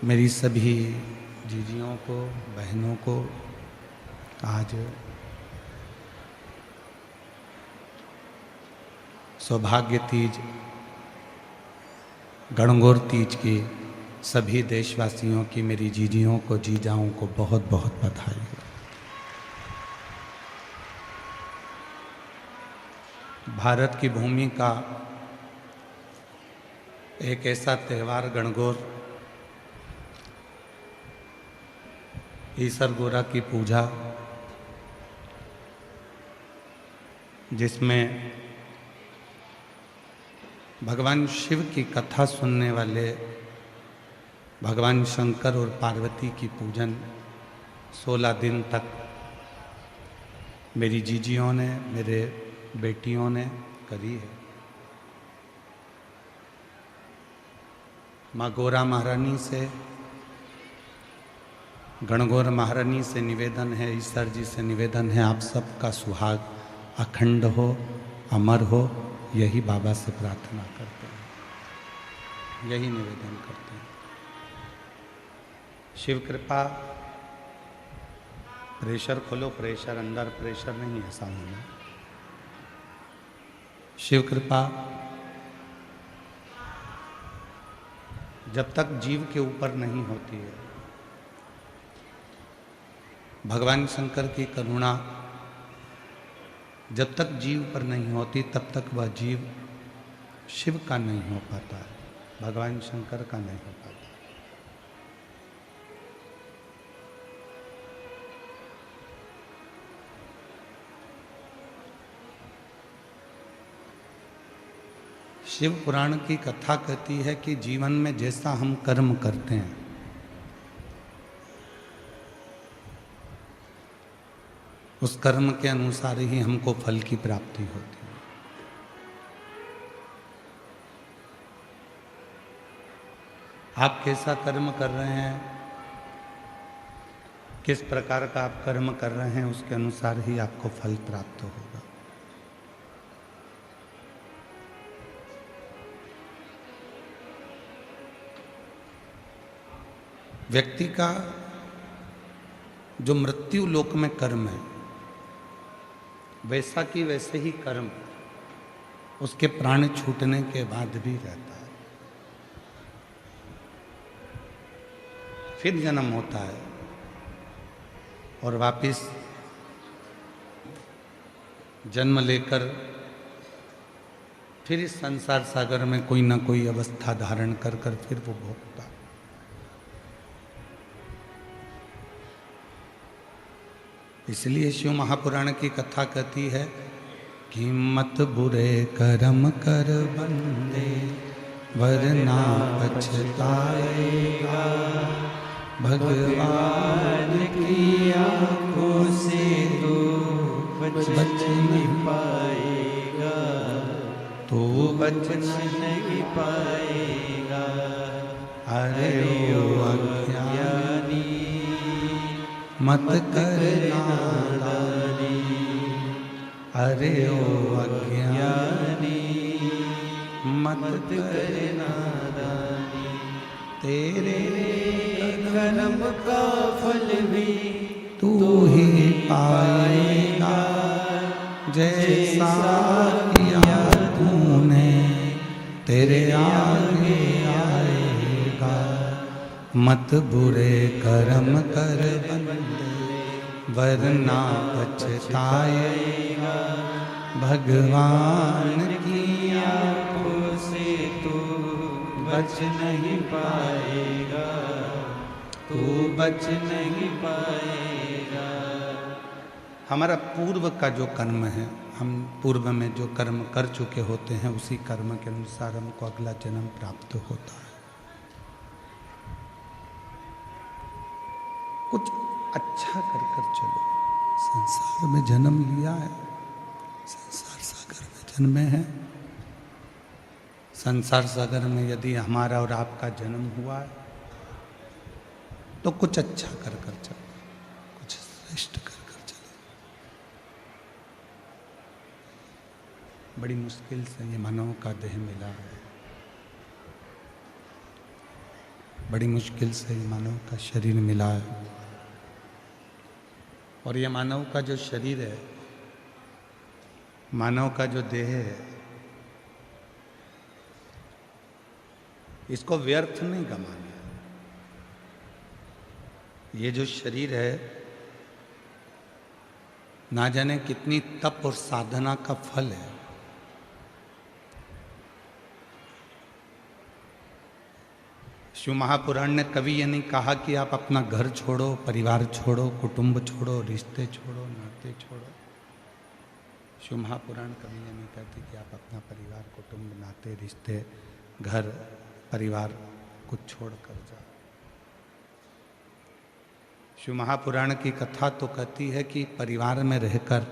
मेरी सभी जीजियों को, बहनों को आज सौभाग्य तीज, गणगौर तीज की सभी देशवासियों की, मेरी जीजियों को, जीजाओं को बहुत बहुत बधाई हो। भारत की भूमि का एक ऐसा त्यौहार गणगौर, ईसर गोरा की पूजा, जिसमें भगवान शिव की कथा सुनने वाले भगवान शंकर और पार्वती की पूजन 16 दिन तक मेरी जीजियों ने, मेरे बेटियों ने करी है। माँ गौरा महारानी से, गणगौर महारानी से निवेदन है, ईश्वर जी से निवेदन है, आप सबका सुहाग अखंड हो, अमर हो, यही बाबा से प्रार्थना करते हैं, यही निवेदन करते हैं। शिव कृपा, प्रेशर खोलो, प्रेशर अंदर, प्रेशर नहीं है सामने। शिव कृपा जब तक जीव के ऊपर नहीं होती है, भगवान शंकर की करुणा जब तक जीव पर नहीं होती, तब तक वह जीव शिव का नहीं हो पाता है, भगवान शंकर का नहीं हो पाता। शिव पुराण की कथा कहती है कि जीवन में जैसा हम कर्म करते हैं, उस कर्म के अनुसार ही हमको फल की प्राप्ति होती है। आप कैसा कर्म कर रहे हैं, किस प्रकार का आप कर्म कर रहे हैं, उसके अनुसार ही आपको फल प्राप्त होगा। व्यक्ति का जो मृत्यु लोक में कर्म है, वैसा कि वैसे ही कर्म उसके प्राण छूटने के बाद भी रहता है। फिर जन्म होता है और वापिस जन्म लेकर फिर इस संसार सागर में कोई ना कोई अवस्था धारण कर फिर वो भोगता है। इसलिए शिव महापुराण की कथा कहती है कि मत बुरे कर्म कर बंदे, वरना पछताएगा, भगवान की आंखों से तू बच नहीं पाएगा, तू बच नहीं पाएगा। अरे ओ अज्ञानी मत कर नादानी, अरे ओ अज्ञानी मत कर नादानी, तेरे कर्म का फल भी तू ही पाएगा, जैसा किया तूने तेरे आगे आएगा। मत बुरे कर्म कर बंदे, वरना पछताएगा, भगवान की आंखों से तू बच नहीं पाएगा, तू बच नहीं पाएगा। हमारा पूर्व का जो कर्म है, हम पूर्व में जो कर्म कर चुके होते हैं, उसी कर्म के अनुसार हमको अगला जन्म प्राप्त होता है। कुछ अच्छा कर चलो। संसार में जन्म लिया है, संसार सागर में जन्मे हैं, संसार सागर में यदि हमारा और आपका जन्म हुआ है तो कुछ अच्छा कर चलो, कुछ श्रेष्ठ कर चलो। बड़ी मुश्किल से ये मानव का देह मिला है, बड़ी मुश्किल से मानव का शरीर मिला है। और ये मानव का जो शरीर है, मानव का जो देह है, इसको व्यर्थ नहीं गंवाना। ये जो शरीर है, ना जाने कितनी तप और साधना का फल है। शिव महापुराण ने कभी ये नहीं कहा कि आप अपना घर छोड़ो, परिवार छोड़ो, कुटुंब छोड़ो, रिश्ते छोड़ो, नाते छोड़ो। शिव महापुराण कभी ये नहीं कहती कि आप अपना परिवार, कुटुंब, नाते, रिश्ते, घर, परिवार कुछ छोड़ कर जाओ। शिव महापुराण की कथा तो कहती है कि परिवार में रहकर,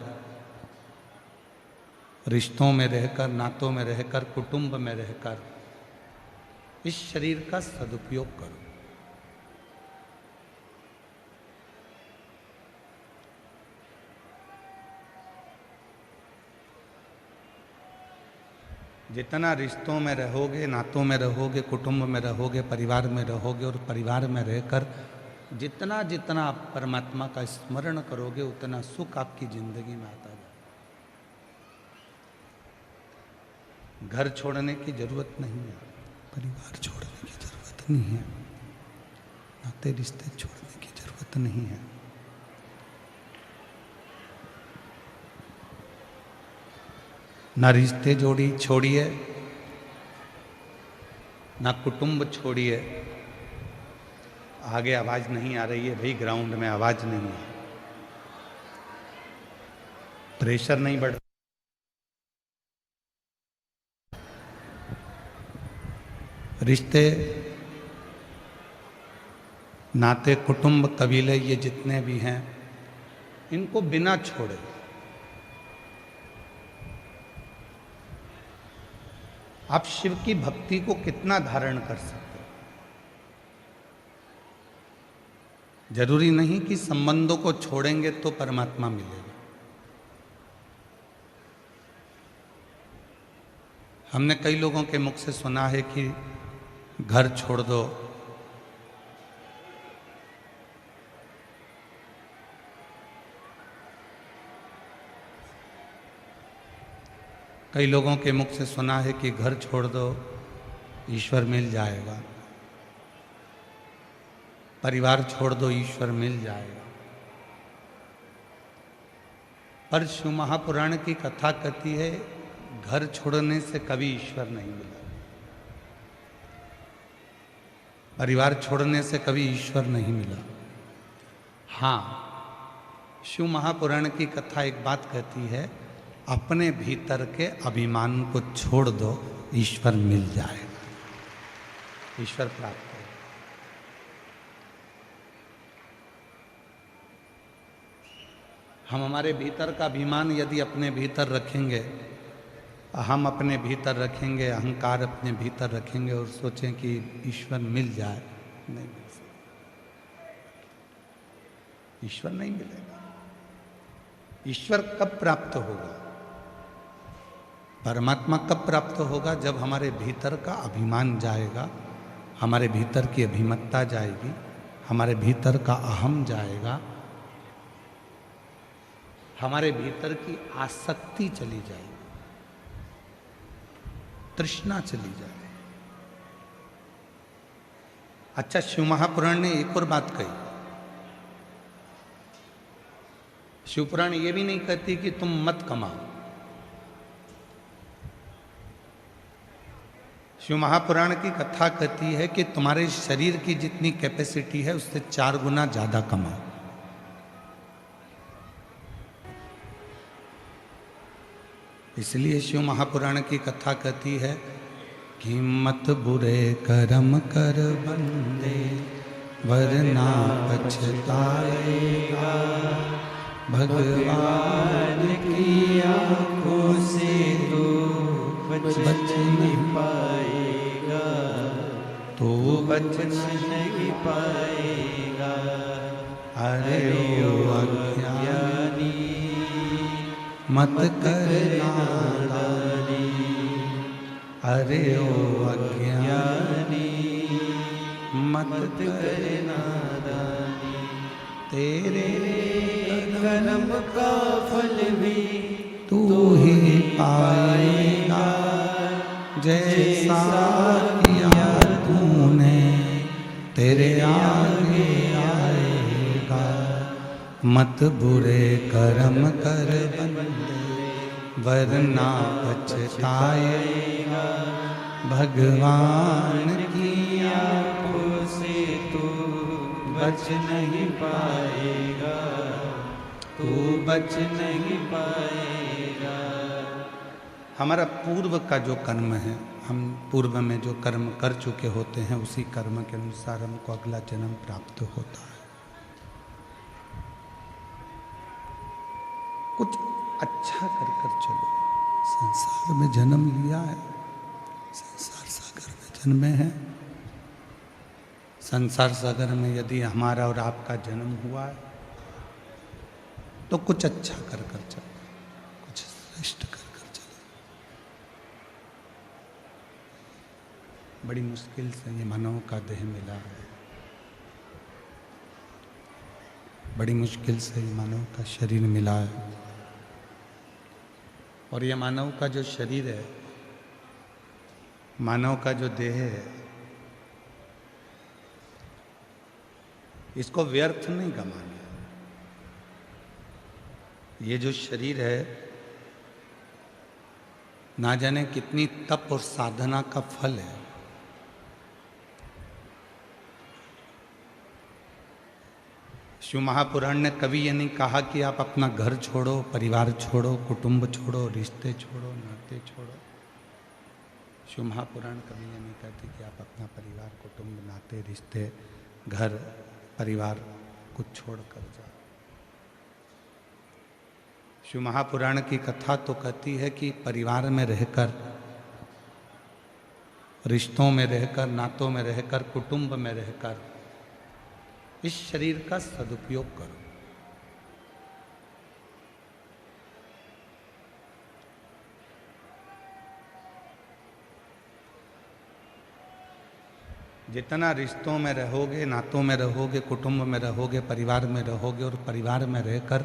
रिश्तों में रहकर, नातों में रहकर, कुटुंब में रहकर इस शरीर का सदुपयोग करो। जितना रिश्तों में रहोगे, नातों में रहोगे, कुटुंब में रहोगे, परिवार में रहोगे और परिवार में रहकर जितना जितना आप परमात्मा का स्मरण करोगे, उतना सुख आपकी जिंदगी में आता जाए। घर छोड़ने की जरूरत नहीं है, परिवार छोड़ने की जरूरत नहीं है, नाते रिश्ते छोड़ने की जरूरत नहीं है। ना रिश्ते छोड़िए, ना कुटुंब छोड़िए। आगे आवाज नहीं आ रही है भाई, ग्राउंड में आवाज नहीं है, प्रेशर नहीं बढ़। रिश्ते, नाते, कुटुंब, कबीले, ये जितने भी हैं, इनको बिना छोड़े आप शिव की भक्ति को कितना धारण कर सकते हो। जरूरी नहीं कि संबंधों को छोड़ेंगे तो परमात्मा मिलेगा। हमने कई लोगों के मुख से सुना है कि घर छोड़ दो, कई लोगों के मुख से सुना है कि घर छोड़ दो, ईश्वर मिल जाएगा। परिवार छोड़ दो, ईश्वर मिल जाएगा। पर शिव महापुराण की कथा कहती है, घर छोड़ने से कभी ईश्वर नहीं मिला, परिवार छोड़ने से कभी ईश्वर नहीं मिला। हाँ, शिव महापुराण की कथा एक बात कहती है, अपने भीतर के अभिमान को छोड़ दो, ईश्वर मिल जाएगा, ईश्वर प्राप्त है। हम हमारे भीतर का अभिमान यदि अपने भीतर रखेंगे, हम अपने भीतर रखेंगे, अहंकार अपने भीतर रखेंगे और सोचें कि ईश्वर मिल जाए, नहीं मिल सकता। ईश्वर नहीं मिलेगा। ईश्वर कब प्राप्त होगा? परमात्मा कब प्राप्त होगा? जब हमारे भीतर का अभिमान जाएगा, हमारे भीतर की अभिमत्ता जाएगी, हमारे भीतर का अहम जाएगा, हमारे भीतर की आसक्ति चली जाएगी, तृष्णा चली जाएगी। अच्छा, शिव महापुराण ने एक और बात कही। शिवपुराण ये भी नहीं कहती कि तुम मत कमाओ। शिव महापुराण की कथा कहती है कि तुम्हारे शरीर की जितनी कैपेसिटी है उससे 4 गुना ज्यादा कमाओ। इसलिए शिव महापुराण की कथा कहती है कि मत बुरे कर्म कर बंदे, वरना पछताएगा, भगवान की आंखों से तू बच नहीं पाएगा, तो बच नहीं पाएगा। अरे ओ अज्ञानी मत कर नादानी, अरे ओ अज्ञानी मत करे नादानी। तेरे कर्म का फल भी तू ही पाएगा, जैसा किया तूने तेरे आगे आएगा। मत बुरे कर्म कर बंदे, वरना पछताएगा। भगवान की आँखों से तू बच नहीं पाएगा, तू बच नहीं पाएगा। हमारा पूर्व का जो कर्म है, हम पूर्व में जो कर्म कर चुके होते हैं, उसी कर्म के अनुसार हमको अगला जन्म प्राप्त होता है। कुछ अच्छा कर कर चलो। संसार में जन्म लिया है, संसार सागर में जन्मे हैं। संसार सागर में यदि हमारा और आपका जन्म हुआ है तो कुछ अच्छा कर कर चलो, कुछ श्रेष्ठ कर कर चलो। बड़ी मुश्किल से ये मानव का देह मिला है, बड़ी मुश्किल से ये मानव का शरीर मिला है। और ये मानव का जो शरीर है, मानव का जो देह है, इसको व्यर्थ नहीं गंवाना। ये जो शरीर है, ना जाने कितनी तप और साधना का फल है। शिव महापुराण ने कभी ये नहीं कहा कि आप अपना घर छोड़ो, परिवार छोड़ो, कुटुंब छोड़ो, रिश्ते छोड़ो, नाते छोड़ो। शिव महापुराण कभी ये नहीं कहती कि आप अपना परिवार, कुटुंब, नाते, रिश्ते, घर, परिवार कुछ छोड़ कर जाओ। शिव महापुराण की कथा तो कहती है कि परिवार में रहकर, रिश्तों में रहकर, नातों में रहकर, कुटुंब में रहकर इस शरीर का सदुपयोग करो। जितना रिश्तों में रहोगे, नातों में रहोगे, कुटुंब में रहोगे, परिवार में रहोगे, और परिवार में रहकर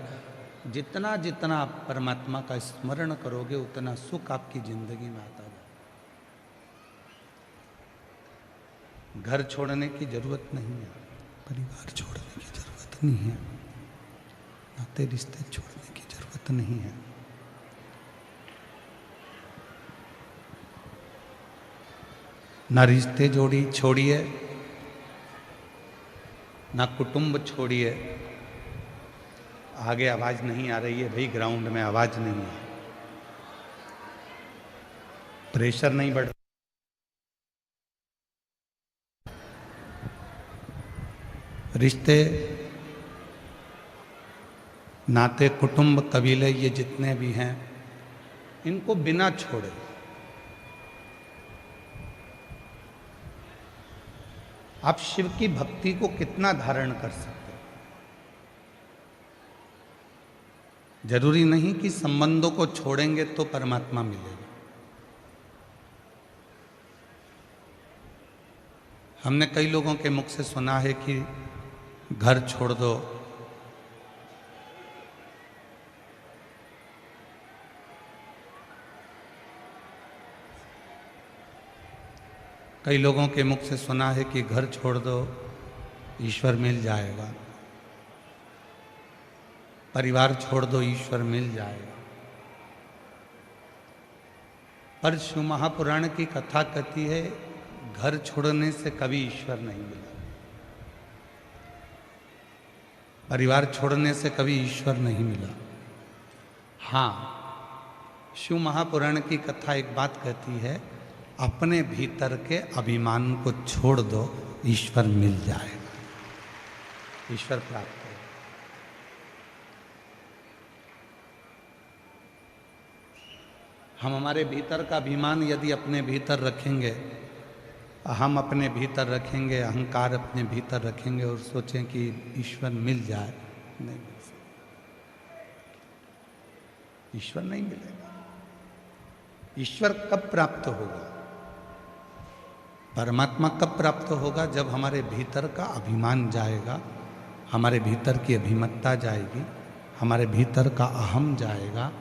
जितना जितना आप परमात्मा का स्मरण करोगे, उतना सुख आपकी जिंदगी में आता है। घर छोड़ने की जरूरत नहीं है, परिवार छोड़ने की जरूरत नहीं है, नाते रिश्ते छोड़ने की जरूरत नहीं है। ना रिश्ते छोड़िए, ना कुटुंब छोड़िए। आगे आवाज नहीं आ रही है भाई, ग्राउंड में आवाज नहीं है, प्रेशर नहीं बढ़। रिश्ते, नाते, कुटुंब, कबीले, ये जितने भी हैं, इनको बिना छोड़े आप शिव की भक्ति को कितना धारण कर सकते हो। जरूरी नहीं कि संबंधों को छोड़ेंगे तो परमात्मा मिलेगा। हमने कई लोगों के मुख से सुना है कि घर छोड़ दो, कई लोगों के मुख से सुना है कि घर छोड़ दो, ईश्वर मिल जाएगा। परिवार छोड़ दो, ईश्वर मिल जाएगा। पर शिव महापुराण की कथा कहती है, घर छोड़ने से कभी ईश्वर नहीं मिला, परिवार छोड़ने से कभी ईश्वर नहीं मिला। हाँ, शिव महापुराण की कथा एक बात कहती है, अपने भीतर के अभिमान को छोड़ दो, ईश्वर मिल जाएगा, ईश्वर प्राप्त हो। हम हमारे भीतर का अभिमान यदि अपने भीतर रखेंगे, हम अपने भीतर रखेंगे, अहंकार अपने भीतर रखेंगे और सोचें कि ईश्वर मिल जाए, नहीं मिल सकता, ईश्वर नहीं मिलेगा। ईश्वर कब प्राप्त होगा? परमात्मा कब प्राप्त होगा? जब हमारे भीतर का अभिमान जाएगा, हमारे भीतर की अभिमत्ता जाएगी, हमारे भीतर का अहम जाएगा,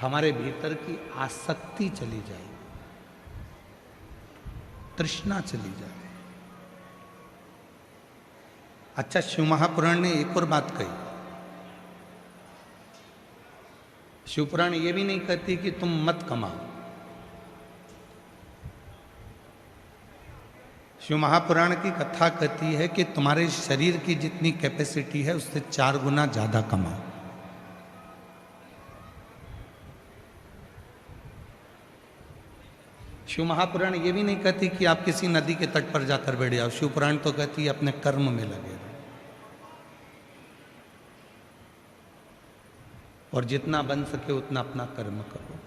हमारे भीतर की आसक्ति चली जाएगी, तृष्णा चली जाएगी। अच्छा, शिव महापुराण ने एक और बात कही। शिवपुराण ये भी नहीं कहती कि तुम मत कमाओ। शिव महापुराण की कथा कहती है कि तुम्हारे शरीर की जितनी कैपेसिटी है उससे 4 गुना ज्यादा कमाओ। शिव महापुराण ये भी नहीं कहती कि आप किसी नदी के तट पर जाकर बैठ जाओ। शिव पुराण तो कहती है अपने कर्म में लगे रहो और जितना बन सके उतना अपना कर्म करो।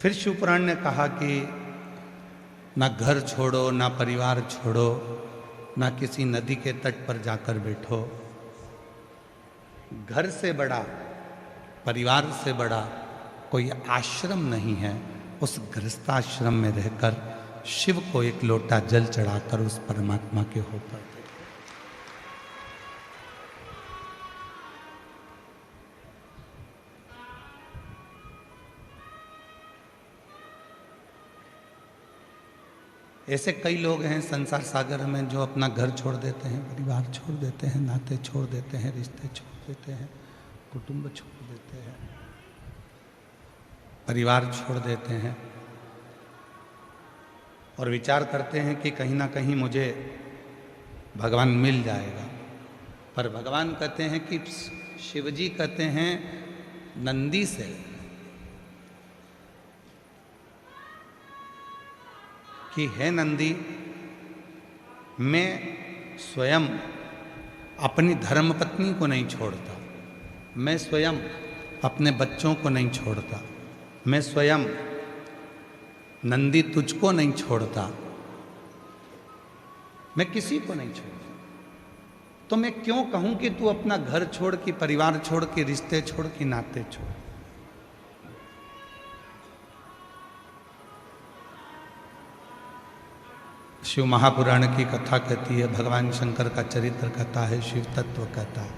फिर शिव पुराण ने कहा कि ना घर छोड़ो, ना परिवार छोड़ो, ना किसी नदी के तट पर जाकर बैठो। घर से बड़ा, परिवार से बड़ा कोई आश्रम नहीं है। उस गृहस्थाश्रम में रहकर शिव को एक लोटा जल चढ़ाकर उस परमात्मा के होकर दे। ऐसे कई लोग हैं संसार सागर में जो अपना घर छोड़ देते हैं, परिवार छोड़ देते हैं, नाते छोड़ देते हैं, रिश्ते छोड़ देते हैं, कुटुंब छोड़ देते हैं, परिवार छोड़ देते हैं और विचार करते हैं कि कहीं ना कहीं मुझे भगवान मिल जाएगा। पर भगवान कहते हैं कि शिवजी कहते हैं नंदी से कि हे नंदी, मैं स्वयं अपनी धर्मपत्नी को नहीं छोड़ता, मैं स्वयं अपने बच्चों को नहीं छोड़ता, मैं स्वयं नंदी तुझको नहीं छोड़ता, मैं किसी को नहीं छोड़ता। तो मैं क्यों कहूं कि तू अपना घर छोड़ के, परिवार छोड़ के, रिश्ते छोड़ के, नाते छोड़। शिव महापुराण की कथा कहती है, भगवान शंकर का चरित्र कहता है, शिव तत्व कहता है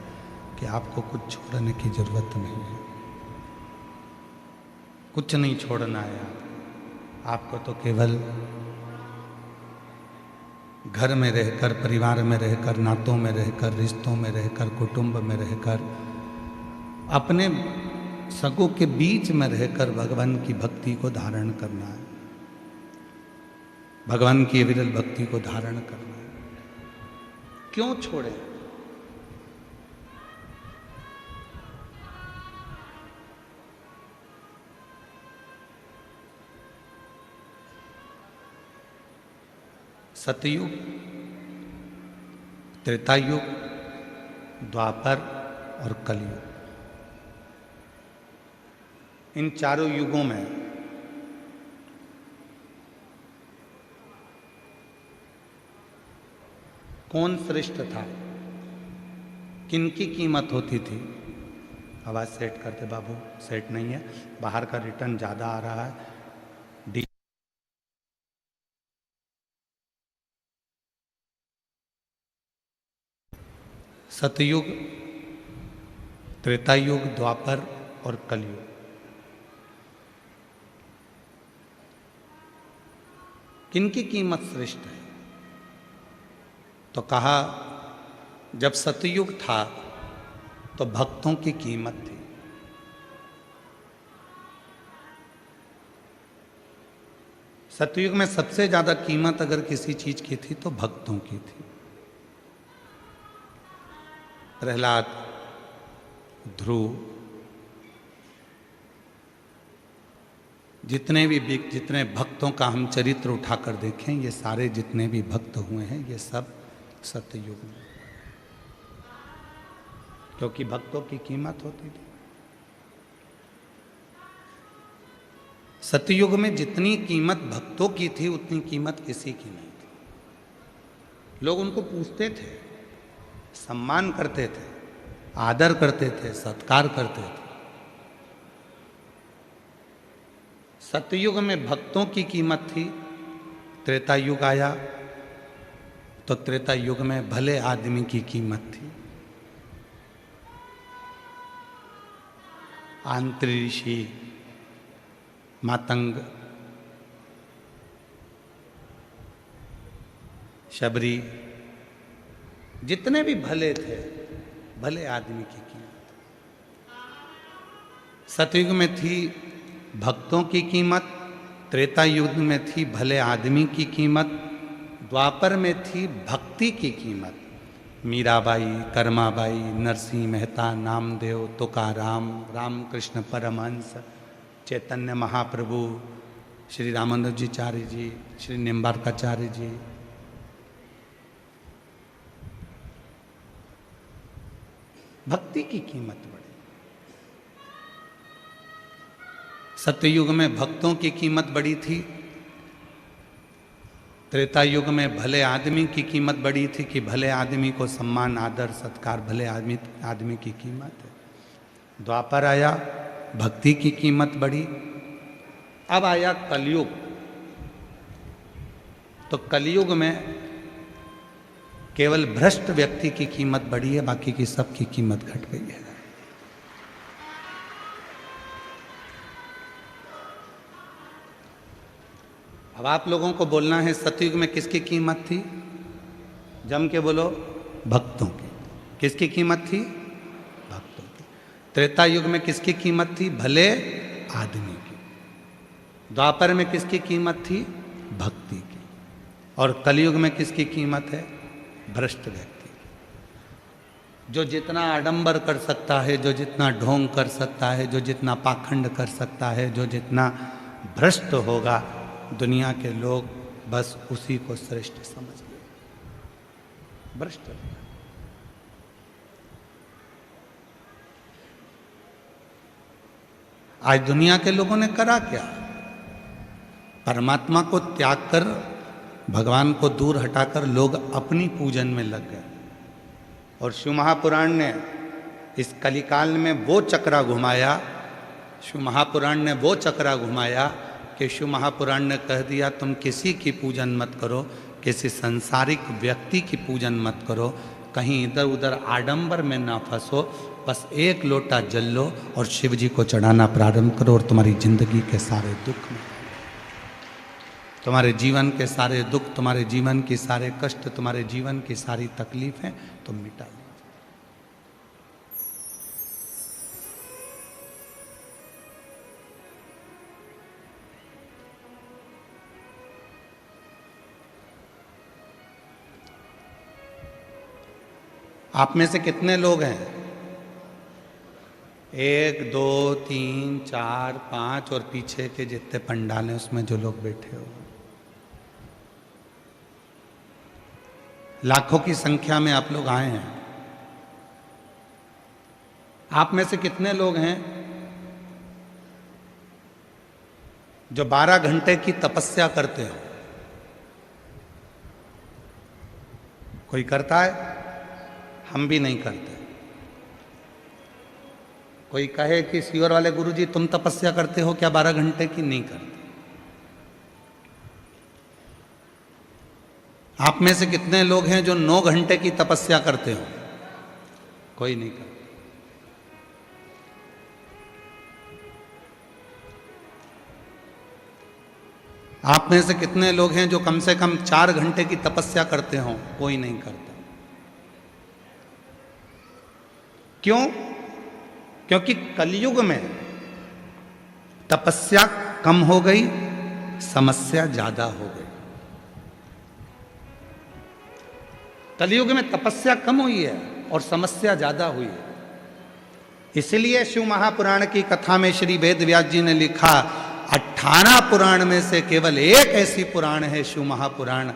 कि आपको कुछ छोड़ने की जरूरत नहीं है, कुछ नहीं छोड़ना है। आपको तो केवल घर में रहकर, परिवार में रहकर, नातों में रहकर, रिश्तों में रहकर, कुटुंब में रहकर, अपने सगों के बीच में रहकर भगवान की भक्ति को धारण करना है, भगवान की विरल भक्ति को धारण करना है। क्यों छोड़े? सतयुग, त्रेतायुग, द्वापर और कलयुग, इन चारों युगों में कौन श्रेष्ठ था? किनकी कीमत होती थी? आवाज सेट करते बाबू, सेट नहीं है, बाहर का रिटर्न ज्यादा आ रहा है। सतयुग, त्रेतायुग, द्वापर और कलयुग, किनकी कीमत श्रेष्ठ है? तो कहा जब सतयुग था तो भक्तों की कीमत थी। सतयुग में सबसे ज्यादा कीमत अगर किसी चीज की थी तो भक्तों की थी। प्रहलाद, ध्रुव, जितने भक्तों का हम चरित्र उठाकर देखें, ये सारे जितने भी भक्त हुए हैं ये सब सतयुग में, क्योंकि भक्तों की कीमत होती थी। सतयुग में जितनी कीमत भक्तों की थी उतनी कीमत किसी की नहीं थी। लोग उनको पूछते थे, सम्मान करते थे, आदर करते थे, सत्कार करते थे, सतयुग में भक्तों की कीमत थी, त्रेता युग आया तो त्रेता युग में भले आदमी की कीमत थी। आंत्री ऋषि, मातंग, शबरी, जितने भी भले थे, भले आदमी की कीमत। सतयुग में थी भक्तों की कीमत, त्रेता युग में थी भले आदमी की कीमत, द्वापर में थी भक्ति की कीमत। मीराबाई, कर्माबाई, नरसिंह मेहता, नामदेव, तुकाराम, रामकृष्ण परमहंस, चैतन्य महाप्रभु, श्री रामानुजाचार्य जी, श्री निम्बार्काचार्य जी, भक्ति की कीमत बढ़ी। सत्ययुग में भक्तों की कीमत बड़ी थी, त्रेता युग में भले आदमी की कीमत बड़ी थी कि भले आदमी को सम्मान, आदर, सत्कार, भले आदमी की कीमत है। द्वापर आया, भक्ति की कीमत बढ़ी। अब आया कलयुग, तो कलयुग में केवल भ्रष्ट व्यक्ति की कीमत बढ़ी है, बाकी की सबकी कीमत घट गई है। अब आप लोगों को बोलना है सतयुग में किसकी कीमत थी? जम के बोलो, भक्तों की। किसकी कीमत थी? भक्तों की। त्रेता युग में किसकी कीमत थी? भले आदमी की। द्वापर में किसकी कीमत थी? भक्ति की। और कलयुग में किसकी कीमत है? भ्रष्ट व्यक्ति की। जो जितना आडंबर कर सकता है, जो जितना ढोंग कर सकता है, जो जितना पाखंड कर सकता है, जो जितना भ्रष्ट होगा, दुनिया के लोग बस उसी को श्रेष्ठ समझ ले। भ्रष्ट। आज दुनिया के लोगों ने करा क्या? परमात्मा को त्याग कर, भगवान को दूर हटाकर लोग अपनी पूजन में लग गए। और शिव महापुराण ने इस कलिकाल में वो चक्रा घुमाया, शिव महापुराण ने वो चक्रा घुमाया कि शिव महापुराण ने कह दिया तुम किसी की पूजन मत करो, किसी संसारिक व्यक्ति की पूजन मत करो, कहीं इधर उधर आडंबर में ना फंसो, बस एक लोटा जल लो और शिव जी को चढ़ाना प्रारंभ करो और तुम्हारी जिंदगी के सारे दुख में, तुम्हारे जीवन के सारे दुख, तुम्हारे जीवन के सारे कष्ट, तुम्हारे जीवन की सारी तकलीफें तुम मिटा लो। आप में से कितने लोग हैं? 1, 2, 3, 4, 5 और पीछे के जितने पंडाल हैं उसमें जो लोग बैठे हो, लाखों की संख्या में आप लोग आए हैं। आप में से कितने लोग हैं जो 12 घंटे की तपस्या करते हो? कोई करता है? हम भी नहीं करते। कोई कहे कि सीवर वाले गुरुजी तुम तपस्या करते हो क्या 12 घंटे की? नहीं करते। आप में से कितने लोग हैं जो 9 घंटे की तपस्या करते हो? कोई नहीं करता। आप में से कितने लोग हैं जो कम से कम 4 घंटे की तपस्या करते हो? कोई नहीं करता। क्यों? क्योंकि कलयुग में तपस्या कम हो गई, समस्या ज्यादा हो गई। कलयुग में तपस्या कम हुई है और समस्या ज्यादा हुई है। इसलिए शिव महापुराण की कथा में श्री वेद व्यास जी ने लिखा 18 पुराण में से केवल एक ऐसी पुराण है शिव महापुराण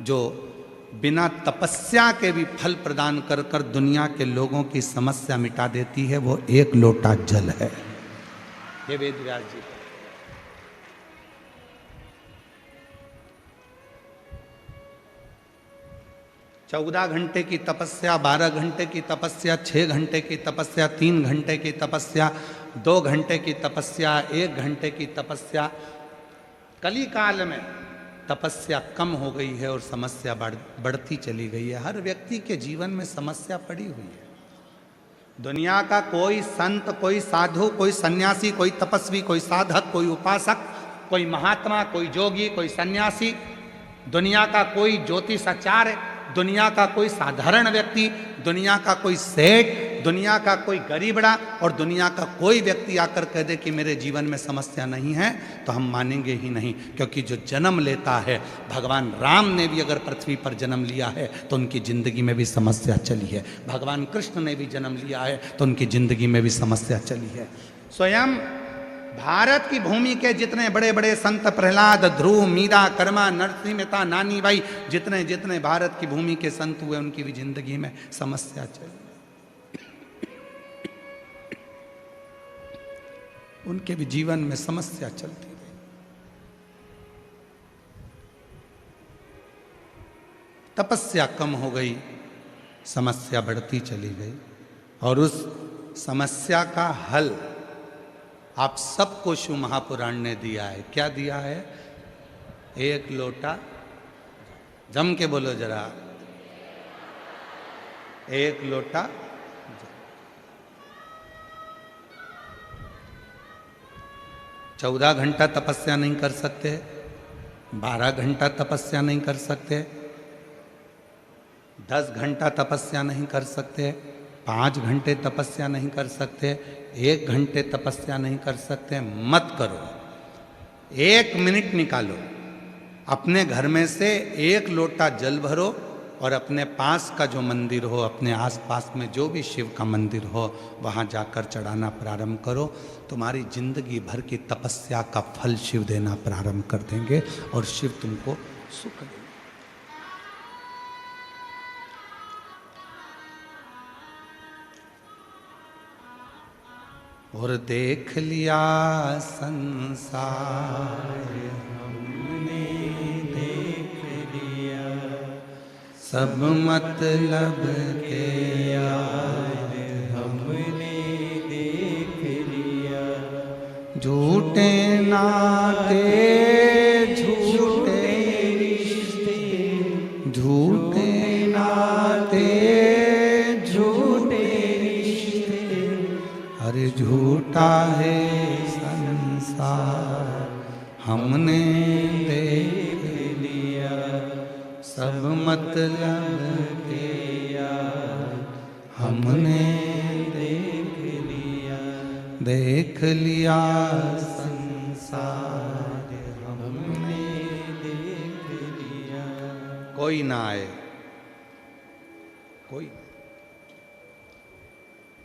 जो बिना तपस्या के भी फल प्रदान कर कर दुनिया के लोगों की समस्या मिटा देती है। वो एक लोटा जल है। ये वेद व्यास जी। 14 घंटे की तपस्या, 12 घंटे की तपस्या, 6 घंटे की तपस्या, 3 घंटे की तपस्या, 2 घंटे की तपस्या, 1 घंटे की तपस्या, कली काल में तपस्या कम हो गई है और समस्या बढ़ती चली गई है। हर व्यक्ति के जीवन में समस्या पड़ी हुई है। दुनिया का कोई संत, कोई साधु, कोई सन्यासी, कोई तपस्वी, कोई साधक, कोई उपासक, कोई महात्मा, कोई जोगी, कोई सन्यासी, दुनिया का कोई ज्योतिषाचार्य, दुनिया का कोई साधारण व्यक्ति, दुनिया का कोई सेठ, दुनिया का कोई गरीबड़ा और दुनिया का कोई व्यक्ति आकर कह दे कि मेरे जीवन में समस्या नहीं है, तो हम मानेंगे ही नहीं। क्योंकि जो जन्म लेता है, भगवान राम ने भी अगर पृथ्वी पर जन्म लिया है तो उनकी जिंदगी में भी समस्या चली है। भगवान कृष्ण ने भी जन्म लिया है तो उनकी जिंदगी में भी समस्या चली है। स्वयं भारत की भूमि के जितने बड़े बड़े संत, प्रहलाद, ध्रुव, मीरा, कर्मा, नरसिंह मेहता, नानी भाई, जितने जितने भारत की भूमि के संत हुए, उनकी भी जिंदगी में समस्या चली, उनके भी जीवन में समस्या चलती रही। तपस्या कम हो गई, समस्या बढ़ती चली गई। और उस समस्या का हल आप सबको शिव महापुराण ने दिया है। क्या दिया है? 1 लोटा, जम के बोलो जरा, 1 लोटा। 14 घंटा तपस्या नहीं कर सकते, 12 घंटा तपस्या नहीं कर सकते, 10 घंटा तपस्या नहीं कर सकते, 5 घंटे तपस्या नहीं कर सकते, 1 घंटे तपस्या नहीं कर सकते। मत करो, 1 मिनट निकालो, अपने घर में से 1 लोटा जल भरो और अपने पास का जो मंदिर हो, अपने आसपास में जो भी शिव का मंदिर हो, वहाँ जाकर चढ़ाना प्रारंभ करो। तुम्हारी जिंदगी भर की तपस्या का फल शिव देना प्रारंभ कर देंगे और शिव तुमको सुख देंगे। और देख लिया संसार हमने देख लिया, सब मतलब के यार हमने देख लिया, झूठे नाते झूठे रिश्ते, झूठे नाते झूठे रिश्ते, अरे झूठा है संसार हमने देख लिया, सब मतलब के यार हमने देख लिया संसार हमने देख लिया। कोई ना आए, कोई,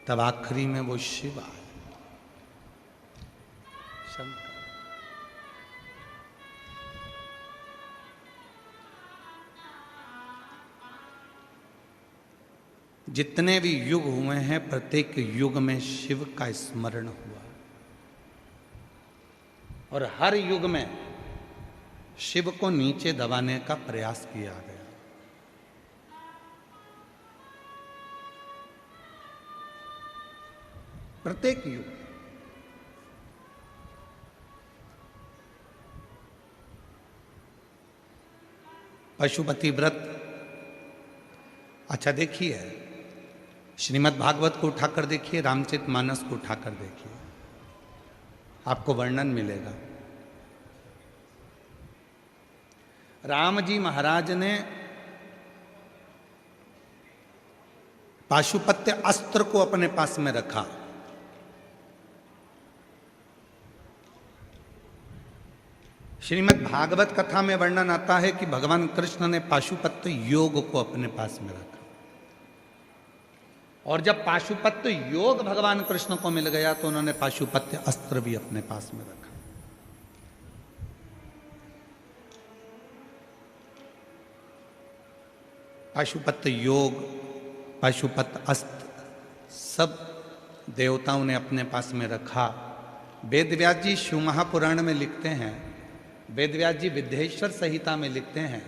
तब आखिरी में वो शिव आए, शंकर। जितने भी युग हुए हैं, प्रत्येक युग में शिव का स्मरण हुआ और हर युग में शिव को नीचे दबाने का प्रयास किया गया। प्रत्येक युग। पशुपति व्रत, अच्छा देखिए, श्रीमद् भागवत को उठाकर देखिए, रामचरितमानस को उठाकर देखिए, आपको वर्णन मिलेगा। राम जी महाराज ने पाशुपत्य अस्त्र को अपने पास में रखा। श्रीमद् भागवत कथा में वर्णन आता है कि भगवान कृष्ण ने पाशुपत्य योग को अपने पास में रखा, और जब पाशुपत्य योग भगवान कृष्ण को मिल गया तो उन्होंने पाशुपत्य अस्त्र भी अपने पास में रखा। पाशुपत्य योग, पाशुपत्य अस्त्र सब देवताओं ने अपने पास में रखा। वेदव्यास जी शिव महापुराण में लिखते हैं, वेदव्यास जी विद्येश्वर संहिता में लिखते हैं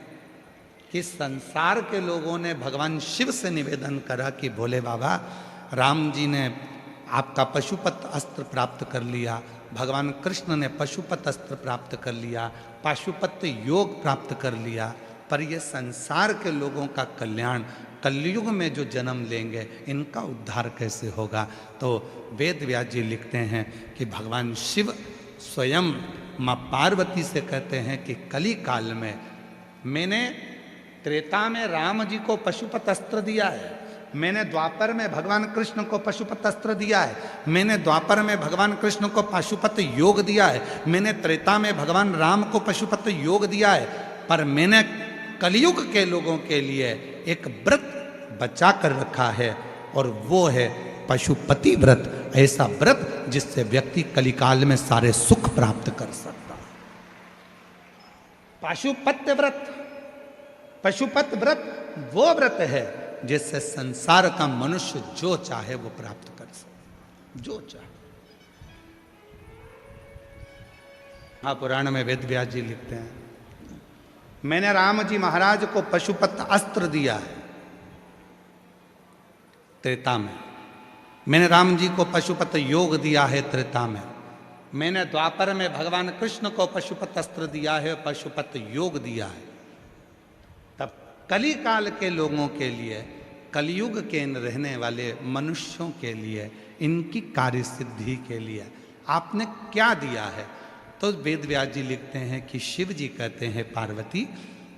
कि संसार के लोगों ने भगवान शिव से निवेदन करा कि भोले बाबा, राम जी ने आपका पशुपत अस्त्र प्राप्त कर लिया, भगवान कृष्ण ने पशुपत अस्त्र प्राप्त कर लिया, पाशुपत योग प्राप्त कर लिया, पर ये संसार के लोगों का कल्याण, कलयुग में जो जन्म लेंगे इनका उद्धार कैसे होगा? तो वेद व्यास जी लिखते हैं कि भगवान शिव स्वयं माँ पार्वती से कहते हैं कि कली काल में मैंने त्रेता में राम जी को पशुपत अस्त्र दिया है, मैंने द्वापर में भगवान कृष्ण को पशुपत अस्त्र दिया है, मैंने द्वापर में भगवान कृष्ण को पशुपत योग दिया है, मैंने त्रेता में भगवान राम को पशुपत योग दिया है, पर मैंने कलयुग के लोगों के लिए एक व्रत बचा कर रखा है और वो है पशुपति व्रत। ऐसा व्रत जिससे व्यक्ति कलिकाल में सारे सुख प्राप्त कर सकता है। पाशुपत्य व्रत, पशुपत व्रत वो व्रत है जिससे संसार का मनुष्य जो चाहे वो प्राप्त कर सकता, जो चाहे। महापुराण में वेद व्यास जी लिखते हैं, मैंने राम जी महाराज को पशुपत अस्त्र दिया है त्रेता में, मैंने राम जी को पशुपत योग दिया है त्रेता में, मैंने द्वापर में भगवान कृष्ण को पशुपत अस्त्र दिया है, पशुपत योग दिया है। तब कली काल के लोगों के लिए, कलयुग के रहने वाले मनुष्यों के लिए, इनकी कार्य सिद्धि के लिए आपने क्या दिया है? तो वेद व्यास जी लिखते हैं कि शिव जी कहते हैं पार्वती,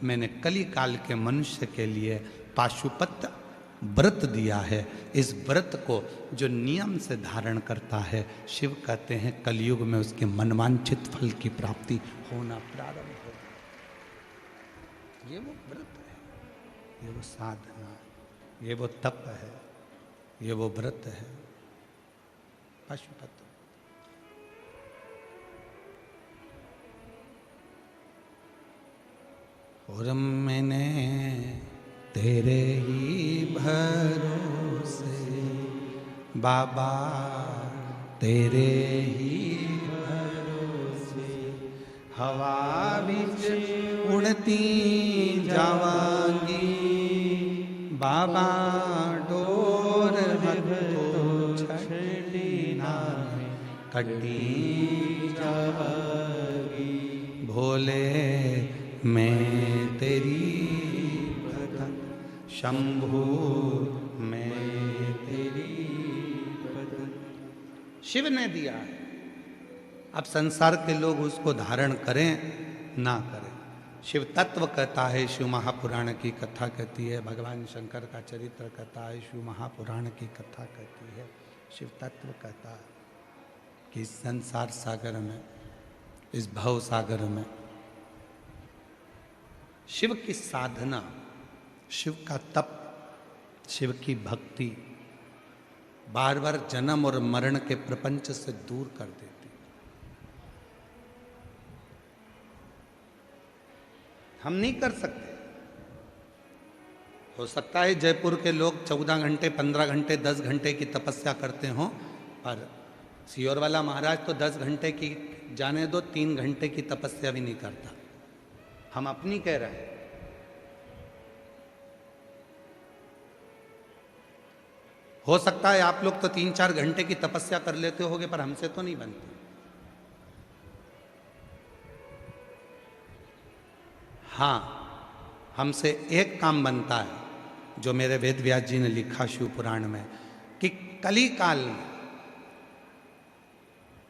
मैंने कली काल के मनुष्य के लिए पाशुपत व्रत दिया है। इस व्रत को जो नियम से धारण करता है, शिव कहते हैं कलयुग में उसके मनवांछित फल की प्राप्ति होना प्रारंभ हो। ये वो व्रत है, ये वो साधना, ये वो तप है, ये वो व्रत है पाशुपत। और मैंने तेरे ही भरोसे बाबा, तेरे ही भरोसे हवा बिच उड़ती जावांगी बाबा, डोर भक्तो छड़ी नाम कटी जावांगी। भोले मैं तेरी भगत, शंभु मैं तेरी भगत। शिव ने दिया है, अब संसार के लोग उसको धारण करें ना करें। शिव तत्व कहता है, शिव महापुराण की कथा कहती है, भगवान शंकर का चरित्र कहता है, शिव महापुराण की कथा कहती है। शिव तत्व कहता है कि इस संसार सागर में, इस भव सागर में शिव की साधना, शिव का तप, शिव की भक्ति बार बार जन्म और मरण के प्रपंच से दूर कर देती। हम नहीं कर सकते। हो सकता है जयपुर के लोग 14 घंटे, 15 घंटे, 10 घंटे की तपस्या करते हों, पर सियोर वाला महाराज तो 10 घंटे की, जाने दो 3 घंटे की तपस्या भी नहीं करता। हम अपनी कह रहे हैं। हो सकता है आप लोग तो 3-4 घंटे की तपस्या कर लेते होगे, पर हमसे तो नहीं बनती। हाँ, हमसे एक काम बनता है जो मेरे वेद व्यास जी ने लिखा शिव पुराण में, कि कली काल में,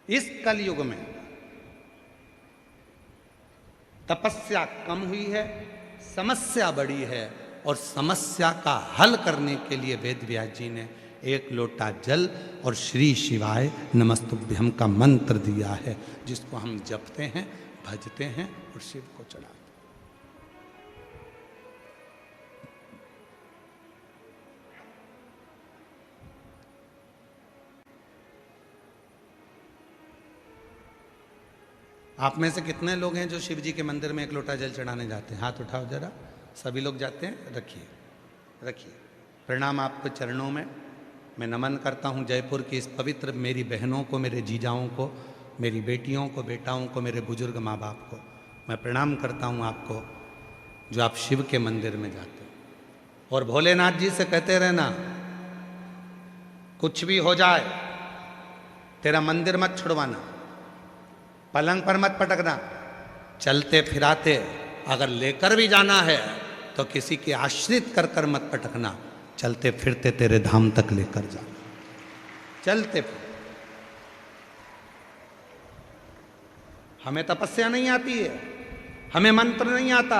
इस कलयुग में तपस्या कम हुई है, समस्या बड़ी है, और समस्या का हल करने के लिए वेद व्यास जी ने 1 लोटा जल और श्री शिवाय नमस्तुभ्यम का मंत्र दिया है, जिसको हम जपते हैं, भजते हैं और शिव को चढ़ाते हैं। आप में से कितने लोग हैं जो शिव जी के मंदिर में 1 लोटा जल चढ़ाने जाते हैं? हाथ उठाओ जरा। सभी लोग जाते हैं? रखिए, रखिए। प्रणाम आपके चरणों में। मैं नमन करता हूँ जयपुर की इस पवित्र मेरी बहनों को, मेरे जीजाओं को, मेरी बेटियों को, बेटाओं को, मेरे बुजुर्ग माँ बाप को मैं प्रणाम करता हूँ आपको, जो आप शिव के मंदिर में जाते हो। और भोलेनाथ जी से कहते रहना, कुछ भी हो जाए, तेरा मंदिर मत छुड़वाना, पलंग पर मत पटकना, चलते फिराते अगर लेकर भी जाना है तो किसी के आश्रित कर कर मत पटकना, चलते फिरते तेरे धाम तक लेकर जा। चलते फिर हमें तपस्या नहीं आती है, हमें मंत्र नहीं आता,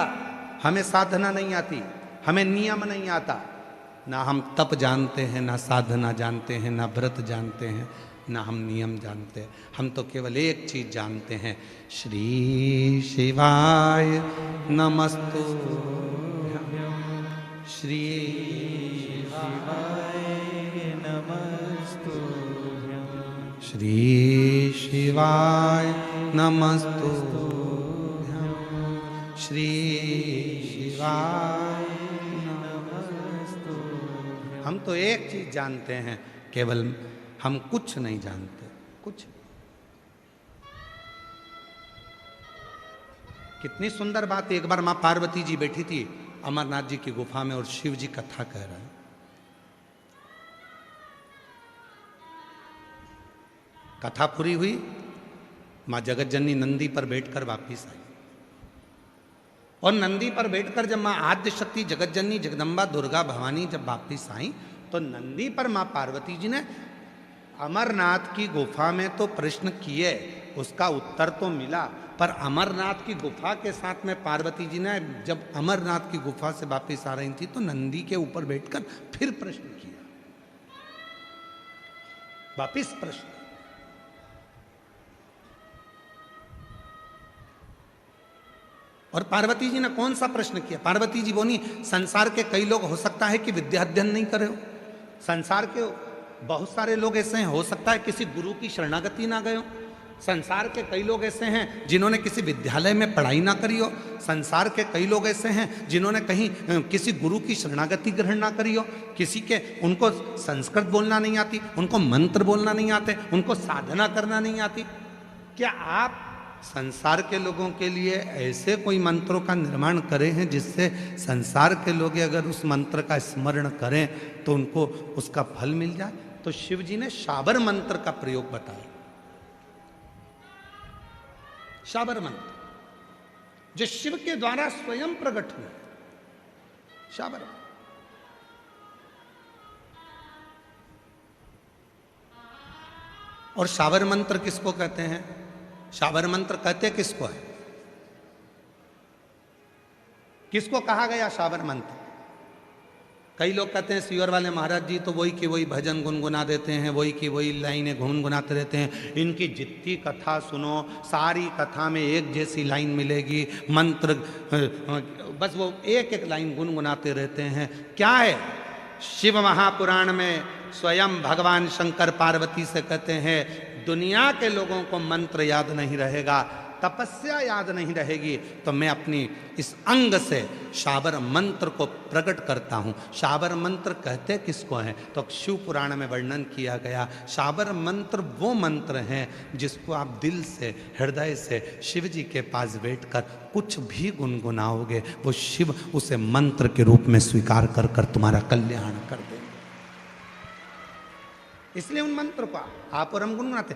हमें साधना नहीं आती, हमें नियम नहीं आता, ना हम तप जानते हैं, ना साधना जानते हैं, ना व्रत जानते हैं, ना हम नियम जानते हैं। हम तो केवल एक चीज जानते हैं, श्री शिवाय नमस्तु, श्री शिवाय नमस्तु, श्री शिवाय नमस्तु, श्री शिवाय नमस्तु। हम तो एक चीज जानते हैं, केवल हम कुछ नहीं जानते, कुछ। कितनी सुंदर बात। एक बार मां पार्वती जी बैठी थी अमरनाथ जी की गुफा में और शिव जी कथा कह रहे हैं। कथा पूरी हुई, मां जगतजननी नंदी पर बैठकर वापिस आई, और नंदी पर बैठकर जब मां आद्य शक्ति जगतजननी जगदम्बा दुर्गा भवानी जब वापिस आई तो नंदी पर मां पार्वती जी ने अमरनाथ की गुफा में तो प्रश्न किए, उसका उत्तर तो मिला, पर अमरनाथ की गुफा के साथ में पार्वती जी ने जब अमरनाथ की गुफा से वापस आ रही थी तो नंदी के ऊपर बैठकर फिर प्रश्न किया, वापिस प्रश्न। और पार्वती जी ने कौन सा प्रश्न किया? पार्वती जी बोली, संसार के कई लोग हो सकता है कि विद्या अध्ययन नहीं करे हो, संसार के बहुत सारे लोग ऐसे हैं, हो सकता है किसी गुरु की शरणागति ना गए हो, संसार के कई लोग ऐसे हैं जिन्होंने किसी विद्यालय में पढ़ाई ना करी हो, संसार के कई लोग ऐसे हैं जिन्होंने कहीं किसी गुरु की शरणागति ग्रहण ना करी हो, किसी के उनको संस्कृत बोलना नहीं आती, उनको मंत्र बोलना नहीं आते, उनको साधना करना नहीं आती। क्या आप संसार के लोगों के लिए ऐसे कोई मंत्रों का निर्माण करें हैं जिससे संसार के लोग अगर उस मंत्र का स्मरण करें तो उनको उसका फल मिल जाए? तो शिव जी ने शाबर मंत्र का प्रयोग बताया। शाबर मंत्र जो शिव के द्वारा स्वयं प्रकट हुआ, शाबर। और शाबर मंत्र किसको कहते हैं? शाबर मंत्र कहते किसको है? किसको कहा गया शाबर मंत्र? कई लोग कहते हैं सियोर वाले महाराज जी तो वही की वही भजन गुनगुना देते हैं, वही की वही लाइनें गुनगुनाते रहते हैं, इनकी जितनी कथा सुनो सारी कथा में एक जैसी लाइन मिलेगी, मंत्र बस वो एक एक लाइन गुनगुनाते रहते हैं। क्या है? शिव महापुराण में स्वयं भगवान शंकर पार्वती से कहते हैं, दुनिया के लोगों को मंत्र याद नहीं रहेगा, तपस्या याद नहीं रहेगी, तो मैं अपनी इस अंग से शाबर मंत्र को प्रकट करता हूँ। शाबर मंत्र कहते किसको हैं? तो शिव पुराण में वर्णन किया गया, शाबर मंत्र वो मंत्र हैं जिसको आप दिल से हृदय से शिव जी के पास बैठकर कुछ भी गुनगुनाओगे, वो शिव उसे मंत्र के रूप में स्वीकार कर कर तुम्हारा कल्याण कर देंगे। इसलिए उन मंत्र को आप और हम गुनगुनाते,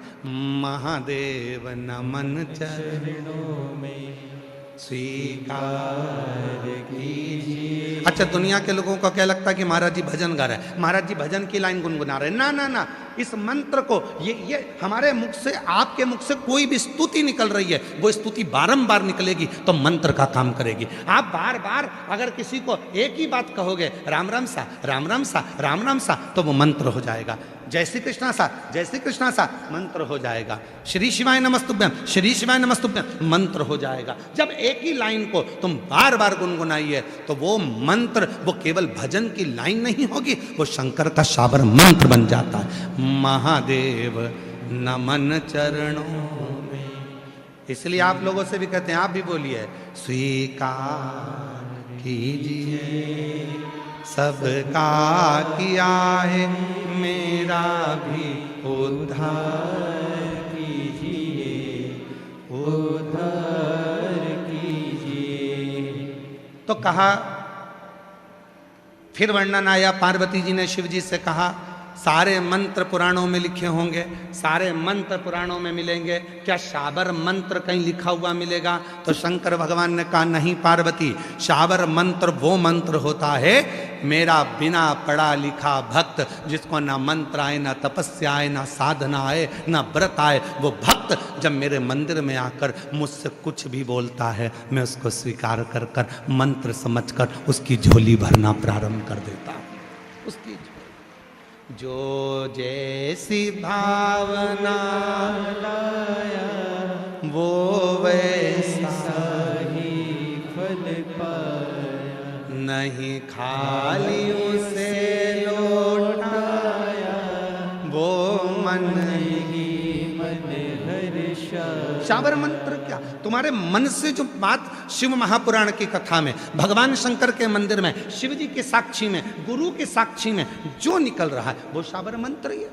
महादेव नमन चरणों में स्वीकार कीजिए। अच्छा, दुनिया के लोगों को क्या लगता है कि महाराज जी भजन गा रहे हैं, महाराज जी भजन की लाइन गुनगुना रहे हैं। ना ना ना, इस मंत्र को ये हमारे मुख से, आपके मुख से कोई भी स्तुति निकल रही है, वो स्तुति बारंबार निकलेगी तो मंत्र का काम करेगी। आप बार बार अगर किसी को एक ही बात कहोगे, राम राम सा राम राम सा राम राम सा, तो वो मंत्र हो जाएगा। जय श्री कृष्णा सा जय श्री कृष्णा सा मंत्र हो जाएगा। श्री शिवाय नमस्तुभ्यम श्री शिवाय नमस्तुभ्यम मंत्र हो जाएगा। जब एक ही लाइन को तुम बार बार गुनगुनाइए तो वो मंत्र, वो केवल भजन की लाइन नहीं होगी, वो शंकर का शाबर मंत्र बन जाता है। महादेव नमन चरणों में। इसलिए आप लोगों से भी कहते हैं, आप भी बोलिए, स्वीकार कीजिए सबका किया है, मेरा भी उद्धार कीजिए, उद्धार कीजिए। तो कहा, फिर वर्णन आया, पार्वती जी ने शिव जी से कहा सारे मंत्र पुराणों में लिखे होंगे, सारे मंत्र पुराणों में मिलेंगे, क्या शाबर मंत्र कहीं लिखा हुआ मिलेगा? तो शंकर भगवान ने कहा नहीं पार्वती, शाबर मंत्र वो मंत्र होता है मेरा बिना पढ़ा लिखा भक्त, जिसको ना मंत्र आए, ना तपस्या आए, ना साधना आए, ना व्रत आए, वो भक्त जब मेरे मंदिर में आकर मुझसे कुछ भी बोलता है, मैं उसको स्वीकार कर कर मंत्र समझकर उसकी झोली भरना प्रारंभ कर देता हूँ। उसकी जो जैसी भावना लाया वो वैसा ही फल पाया, नहीं खाली उसे लौटाया वो मन ही मन हर्षा। शाबर मंत्र क्या? तुम्हारे मन से जो बात शिव महापुराण की कथा में, भगवान शंकर के मंदिर में, शिव जी के साक्षी में, गुरु के साक्षी में जो निकल रहा है वो शाबर मंत्र ही है।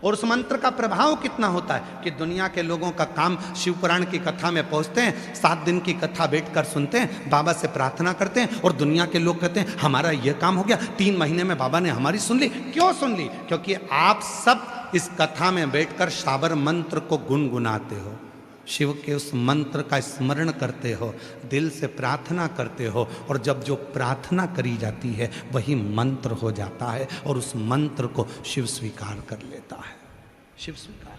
और उस मंत्र का प्रभाव कितना होता है कि दुनिया के लोगों का काम शिव पुराण की कथा में पहुंचते हैं, 7 दिन की कथा बैठकर सुनते हैं, बाबा से प्रार्थना करते हैं, और दुनिया के लोग कहते हैं हमारा यह काम हो गया, 3 महीने में बाबा ने हमारी सुन ली। क्यों सुन ली? क्योंकि आप सब इस कथा में बैठकर शाबर मंत्र को गुनगुनाते हो, शिव के उस मंत्र का स्मरण करते हो, दिल से प्रार्थना करते हो, और जब जो प्रार्थना करी जाती है वही मंत्र हो जाता है, और उस मंत्र को शिव स्वीकार कर लेता है। शिव स्वीकार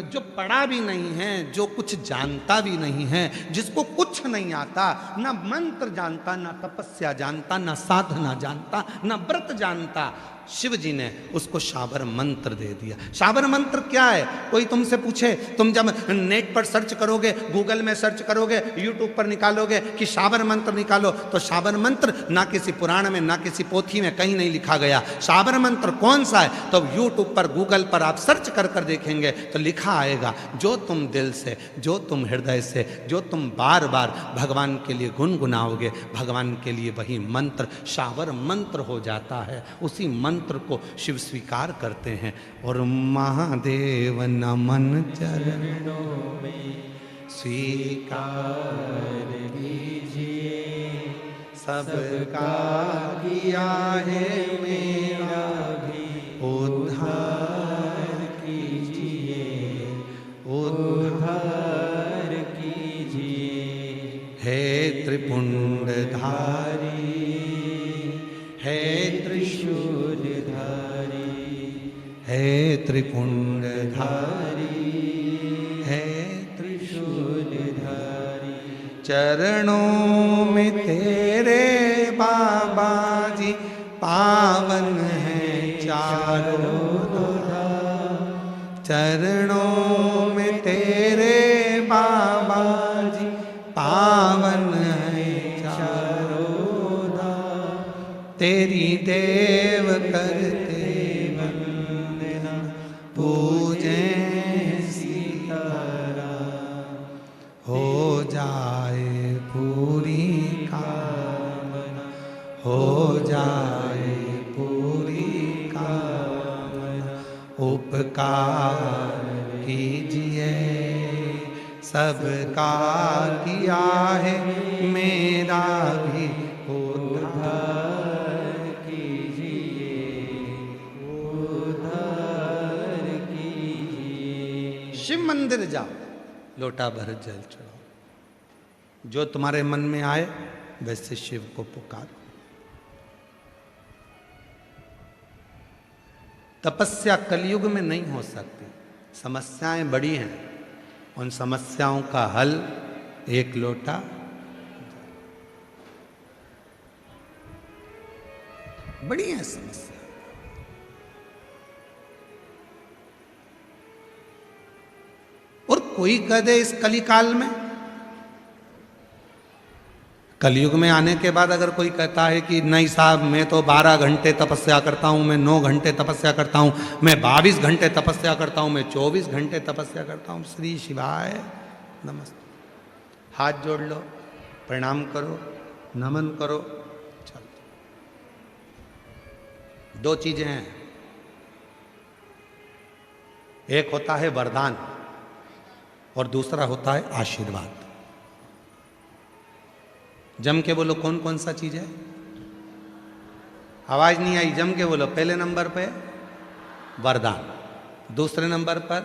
जो पढ़ा भी नहीं है, जो कुछ जानता भी नहीं है, जिसको कुछ नहीं आता, ना मंत्र जानता, ना तपस्या जानता, ना साधना जानता, ना व्रत जानता, शिव जी ने उसको शाबर मंत्र दे दिया। शाबर मंत्र क्या है? कोई तुमसे पूछे, तुम जब नेट पर सर्च करोगे, गूगल में सर्च करोगे, यूट्यूब पर निकालोगे कि शाबर मंत्र निकालो, तो शाबर मंत्र ना किसी पुराण में, ना किसी पोथी में कहीं नहीं लिखा गया। शाबर मंत्र कौन सा है? तो यूट्यूब पर, गूगल पर आप सर्च कर कर देखेंगे तो लिखा आएगा, जो तुम दिल से, जो तुम हृदय से, जो तुम बार बार भगवान के लिए गुनगुनाओगे, भगवान के लिए वही मंत्र शाबर मंत्र हो जाता है। उसी मंत्र को शिव स्वीकार करते हैं। और महादेव नमन चरणों में स्वीकार लीजिए, सबका किया है मेरा भी उद्धार कीजिए, उद्धार कीजिए। हे त्रिपुंडधारी, हे त्रिशूलधारी, हे त्रिपुंडधारी, हे त्रिशूलधारी, चरणों में तेरे बाबा जी पावन है चारों धाम, चरणों में तेरे बाबा जी पावन है चारों धाम, तेरी देव करते वंदना, पूजे सीताराम, हो जाए पूरी कामना, हो जाए पूरी कामना। उपकार कीजिए, सबका किया है मेरा भी उद्धार कीजिए, उद्धार कीजिए। शिव मंदिर जाओ, लोटा भर जल चढ़ाओ, जो तुम्हारे मन में आए वैसे शिव को पुकारो। तपस्या कलयुग में नहीं हो सकती, समस्याएं बड़ी हैं, उन समस्याओं का हल एक लोटा। बड़ी है समस्या। और कोई कह दे इस कलिकाल में, कलयुग में आने के बाद अगर कोई कहता है कि नहीं साहब मैं तो 12 घंटे तपस्या करता हूँ, मैं 9 घंटे तपस्या करता हूँ, मैं 22 घंटे तपस्या करता हूँ, मैं 24 घंटे तपस्या करता हूँ, श्री शिवाय नमस्ते, हाथ जोड़ लो, प्रणाम करो, नमन करो, चलो। 2 चीजें हैं, एक होता है वरदान और दूसरा होता है आशीर्वाद। जम के बोलो कौन कौन सा चीज है? आवाज नहीं आई, जम के बोलो। पहले नंबर पे वरदान, दूसरे नंबर पर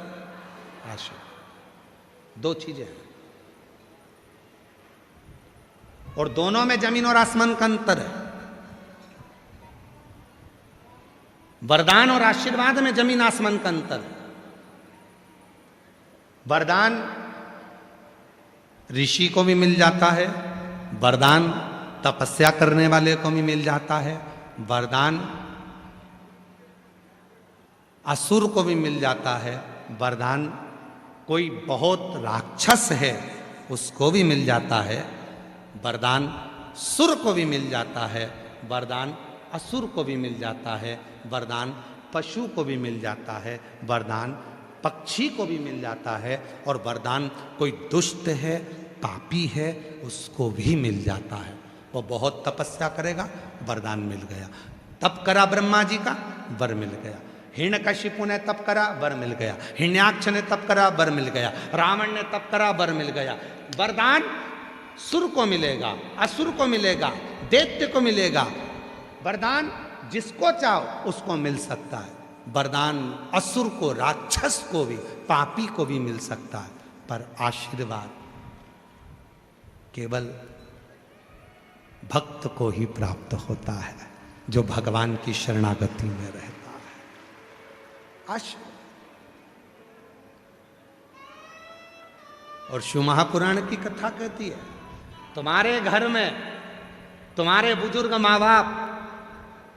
आशीर्वाद। दो चीजें हैं और दोनों में जमीन और आसमान का अंतर है। वरदान और आशीर्वाद में जमीन आसमान का अंतर है। वरदान ऋषि को भी मिल जाता है, वरदान तपस्या करने वाले को भी मिल जाता है, वरदान असुर को भी मिल जाता है, वरदान कोई बहुत राक्षस है उसको भी मिल जाता है, वरदान सुर को भी मिल जाता है, वरदान असुर को भी मिल जाता है, वरदान पशु को भी मिल जाता है, वरदान पक्षी को भी मिल जाता है, और वरदान कोई दुष्ट है पापी है उसको भी मिल जाता है। वो बहुत तपस्या करेगा, वरदान मिल गया। तप करा ब्रह्मा जी का, वर मिल गया। हिरण्यकशिपु ने तप करा, वर मिल गया। हिरण्याक्ष ने तप करा, वर मिल गया। रावण ने तप करा, वर मिल गया। वरदान सुर को मिलेगा, असुर को मिलेगा, दैत्य को मिलेगा। वरदान जिसको चाहो उसको मिल सकता है। वरदान असुर को, राक्षस को भी, पापी को भी मिल सकता है। पर आशीर्वाद केवल भक्त को ही प्राप्त होता है जो भगवान की शरणागति में रहता है। और शिव महापुराण की कथा कहती है, तुम्हारे घर में तुम्हारे बुजुर्ग माँ बाप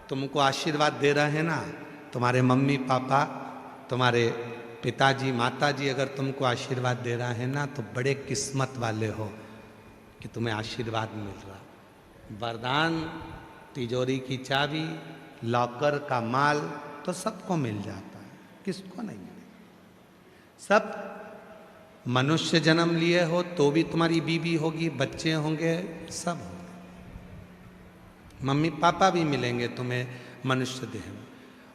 तुमको आशीर्वाद दे रहे हैं ना, तुम्हारे मम्मी पापा, तुम्हारे पिताजी माताजी अगर तुमको आशीर्वाद दे रहा है ना, तो बड़े किस्मत वाले हो कि तुम्हें आशीर्वाद मिल रहा। वरदान, तिजोरी की चाबी, लॉकर का माल तो सबको मिल जाता है, किसको नहीं मिलेगा। सब मनुष्य जन्म लिए हो तो भी तुम्हारी बीवी होगी, बच्चे होंगे, सब होंगे, मम्मी पापा भी मिलेंगे तुम्हें मनुष्य देह में।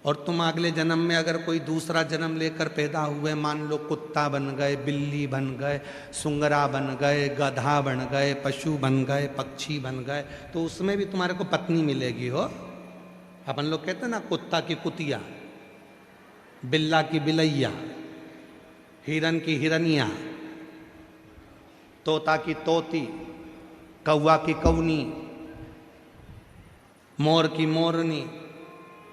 और तुम अगले जन्म में अगर कोई दूसरा जन्म लेकर पैदा हुए, मान लो कुत्ता बन गए, बिल्ली बन गए, सुंगरा बन गए, गधा बन गए, पशु बन गए, पक्षी बन गए, तो उसमें भी तुम्हारे को पत्नी मिलेगी हो। अपन लोग कहते हैं ना, कुत्ता की कुतिया, बिल्ला की बिलैया, हिरन की हिरनिया, तोता की तोती, कौवा की कौनी, मोर की मोरनी।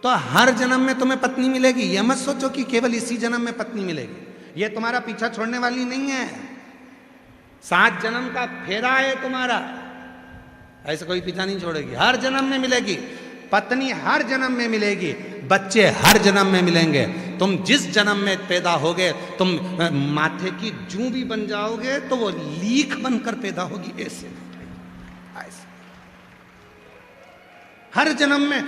तो हर जन्म में तुम्हें पत्नी मिलेगी। यह मत सोचो कि केवल इसी जन्म में पत्नी मिलेगी। यह तुम्हारा पीछा छोड़ने वाली नहीं है। 7 जन्म का फेरा है तुम्हारा, ऐसे कोई पीछा नहीं छोड़ेगी। हर जन्म में मिलेगी पत्नी, हर जन्म में मिलेगी, बच्चे हर जन्म में मिलेंगे। तुम जिस जन्म में पैदा होगे, तुम माथे की जूं भी बन जाओगे तो वो लीख बनकर पैदा होगी। ऐसे हर जन्म में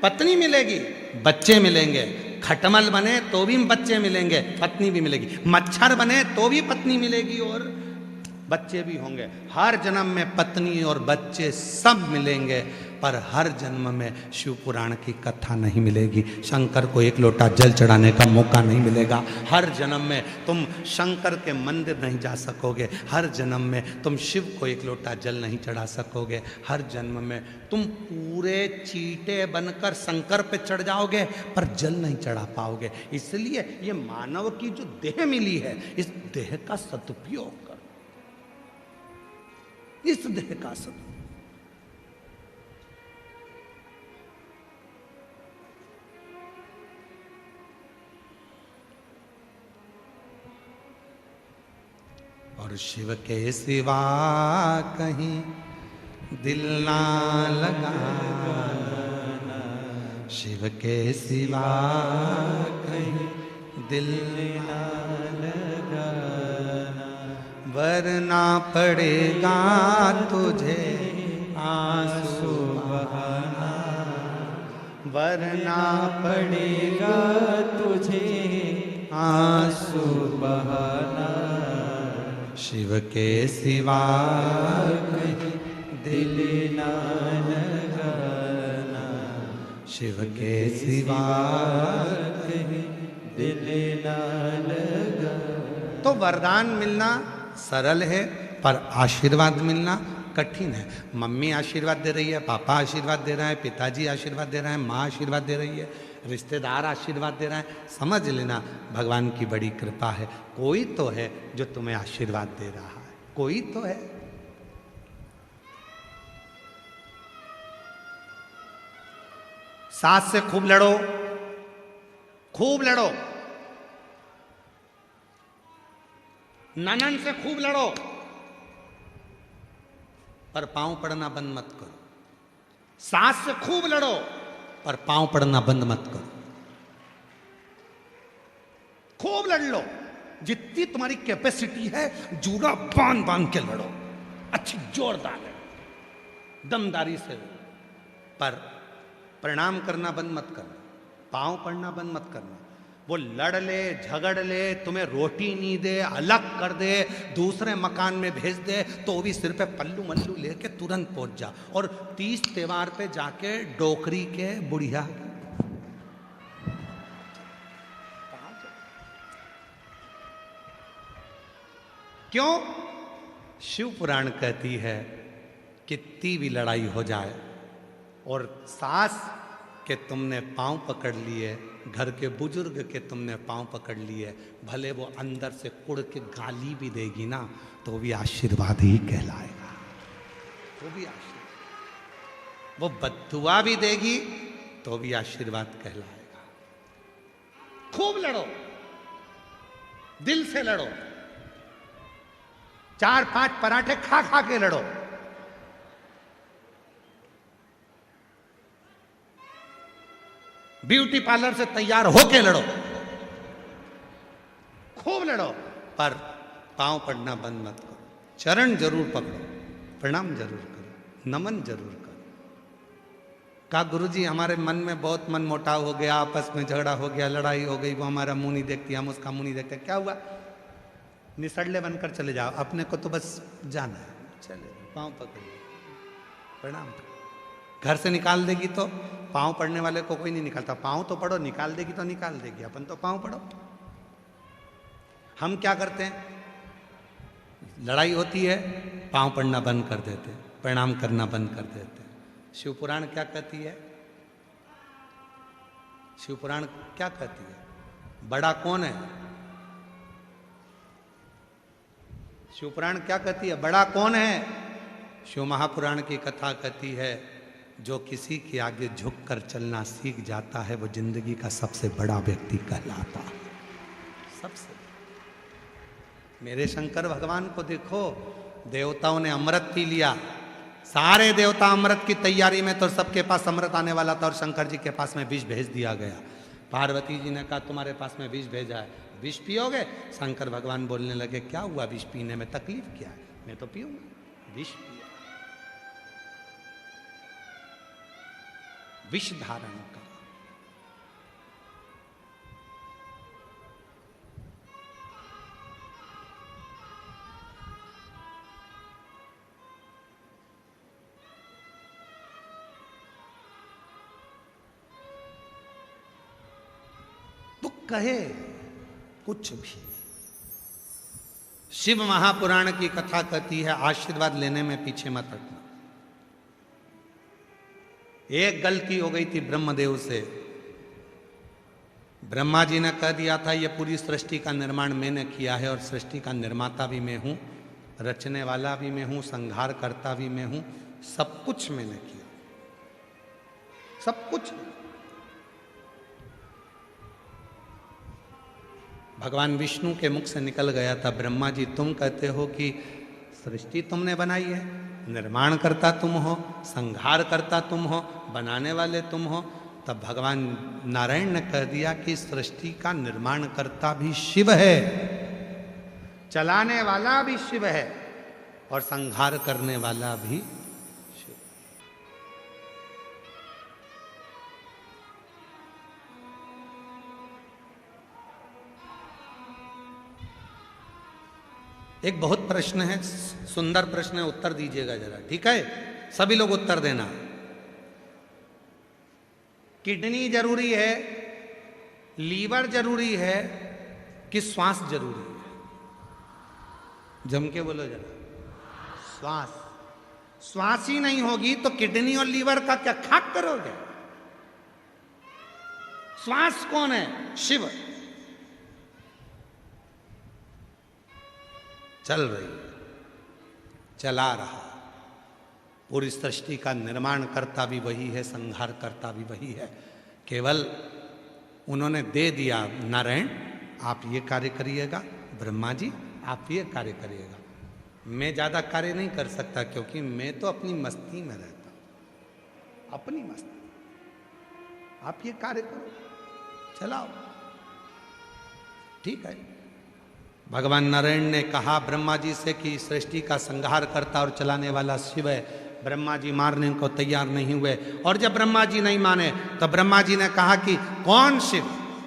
पत्नी मिलेगी, बच्चे मिलेंगे। खटमल बने तो भी बच्चे मिलेंगे, पत्नी भी मिलेगी। मच्छर बने तो भी पत्नी मिलेगी और बच्चे भी होंगे। हर जन्म में पत्नी और बच्चे सब मिलेंगे, पर हर जन्म में शिव पुराण की कथा नहीं मिलेगी। शंकर को एक लोटा जल चढ़ाने का मौका नहीं मिलेगा। हर जन्म में तुम शंकर के मंदिर नहीं जा सकोगे। हर जन्म में तुम शिव को एक लोटा जल नहीं चढ़ा सकोगे। हर जन्म में तुम पूरे चीटे बनकर शंकर पे चढ़ जाओगे, पर जल नहीं चढ़ा पाओगे। इसलिए ये मानव की जो देह मिली है, इस देह का सदुपयोग कर, इस देह का सदुपयोग। और शिव के सिवा कहीं दिल ना लगाना, शिव के सिवा कहीं दिल ना लगाना, वरना पड़ेगा तुझे आंसू बहाना, वरना पड़ेगा तुझे आंसू बहाना। शिव के सिवा कहीं दिल ना लगाना, शिव के सिवा कहीं दिल ना लगाना। तो वरदान मिलना सरल है, पर आशीर्वाद मिलना कठिन है। मम्मी आशीर्वाद दे रही है, पापा आशीर्वाद दे रहे हैं, पिताजी आशीर्वाद दे रहे हैं, माँ आशीर्वाद दे रही है, रिश्तेदार आशीर्वाद दे रहे हैं। समझ लेना भगवान की बड़ी कृपा है। कोई तो है जो तुम्हें आशीर्वाद दे रहा है, कोई तो है। सास से खूब लड़ो, खूब लड़ो, ननन से खूब लड़ो, पर पांव पड़ना बंद मत करो। सास से खूब लड़ो पर पांव पड़ना बंद मत करो। खूब लड़ लो, जितनी तुम्हारी कैपेसिटी है जूड़ा बांध बांध के लड़ो, अच्छी जोरदार लड़ो, दमदारी से लड़ो, पर प्रणाम करना बंद मत करना, पांव पड़ना बंद मत करना। वो लड़ ले, झगड़ ले, तुम्हें रोटी नहीं दे, अलग कर दे, दूसरे मकान में भेज दे, तो भी सिर पे पल्लू मल्लू लेके तुरंत पहुंच जा। और 30 त्योहार पे जाके डोकरी के बुढ़िया क्यों? शिव पुराण कहती है कितनी भी लड़ाई हो जाए और सास के तुमने पांव पकड़ लिए, घर के बुजुर्ग के तुमने पांव पकड़ लिए, भले वो अंदर से कुड़ के गाली भी देगी ना, तो भी आशीर्वाद ही कहलाएगा। वो भी आशीर्वाद, वो बद्दुआ भी देगी तो भी आशीर्वाद कहलाएगा। खूब लड़ो, दिल से लड़ो, 4-5 पराठे खा खा के लड़ो। ब्यूटी पार्लर से तैयार होके लड़ो, खूब लड़ो, पर पांव पड़ना बंद मत करो। चरण जरूर पकड़ो, प्रणाम जरूर करो, नमन जरूर करो। कहा गुरुजी हमारे मन में बहुत मन मोटाव हो गया, आपस में झगड़ा हो गया, लड़ाई हो गई, वो हमारा मुंह नहीं देखती, हम उसका मुंह नहीं देखते। क्या हुआ? निसड़ले बनकर चले जाओ, अपने को तो बस जाना है, चले पांव पकड़िए, प्रणाम करो। घर से निकाल देगी तो पांव पड़ने वाले को कोई नहीं निकालता, पांव तो पड़ो, निकाल देगी तो निकाल देगी, अपन तो पांव पड़ो। हम क्या करते हैं? लड़ाई होती है, पांव पड़ना बंद कर देते, प्रणाम करना बंद कर देते। शिव पुराण क्या कहती है? शिव पुराण क्या कहती है? बड़ा कौन है? शिव पुराण क्या कहती है? बड़ा कौन है? शिव महापुराण की कथा कहती है जो किसी के आगे झुककर चलना सीख जाता है वो जिंदगी का सबसे बड़ा व्यक्ति कहलाता है। सबसे। मेरे शंकर भगवान को देखो, देवताओं ने अमृत पी लिया, सारे देवता अमृत की तैयारी में, तो सबके पास अमृत आने वाला था और शंकर जी के पास में विष भेज दिया गया। पार्वती जी ने कहा तुम्हारे पास में विष भेजा है, विष पियोगे? शंकर भगवान बोलने लगे क्या हुआ, विष पीने में तकलीफ क्या है, मैं तो पीऊंगा। विष पिया, विष धारण करा। तो कहे कुछ भी। शिव महापुराण की कथा कहती है आशीर्वाद लेने में पीछे मत हटना। एक गलती हो गई थी ब्रह्मदेव से, ब्रह्मा जी ने कह दिया था ये पूरी सृष्टि का निर्माण मैंने किया है और सृष्टि का निर्माता भी मैं हूं, रचने वाला भी मैं हूं, संहार करता भी मैं हूं, सब कुछ मैंने किया, सब कुछ। भगवान विष्णु के मुख से निकल गया था, ब्रह्मा जी तुम कहते हो कि सृष्टि तुमने बनाई है, निर्माण करता तुम हो, संहार करता तुम हो, बनाने वाले तुम हो। तब भगवान नारायण ने कह दिया कि सृष्टि का निर्माण करता भी शिव है, चलाने वाला भी शिव है और संहार करने वाला भी शिव। एक बहुत प्रश्न है, सुंदर प्रश्न है, उत्तर दीजिएगा जरा, ठीक है? सभी लोग उत्तर देना। किडनी जरूरी है, लीवर जरूरी है कि श्वास जरूरी है? जम के बोलो जरा। श्वास। श्वास ही नहीं होगी तो किडनी और लीवर का क्या खाक करोगे? श्वास कौन है? शिव। चल रही, चला रहा, पूरी सृष्टि का निर्माण करता भी वही है, संहार करता भी वही है। केवल उन्होंने दे दिया, नारायण आप ये कार्य करिएगा, ब्रह्मा जी आप ये कार्य करिएगा। मैं ज़्यादा कार्य नहीं कर सकता क्योंकि मैं तो अपनी मस्ती में रहता हूं, अपनी मस्ती। आप ये कार्य करो, चलाओ, ठीक है। भगवान नारायण ने कहा ब्रह्मा जी से कि सृष्टि का संहार करता और चलाने वाला शिव है। ब्रह्मा जी मारने को तैयार नहीं हुए, और जब ब्रह्मा जी नहीं माने तो ब्रह्मा जी ने कहा कि कौन शिव?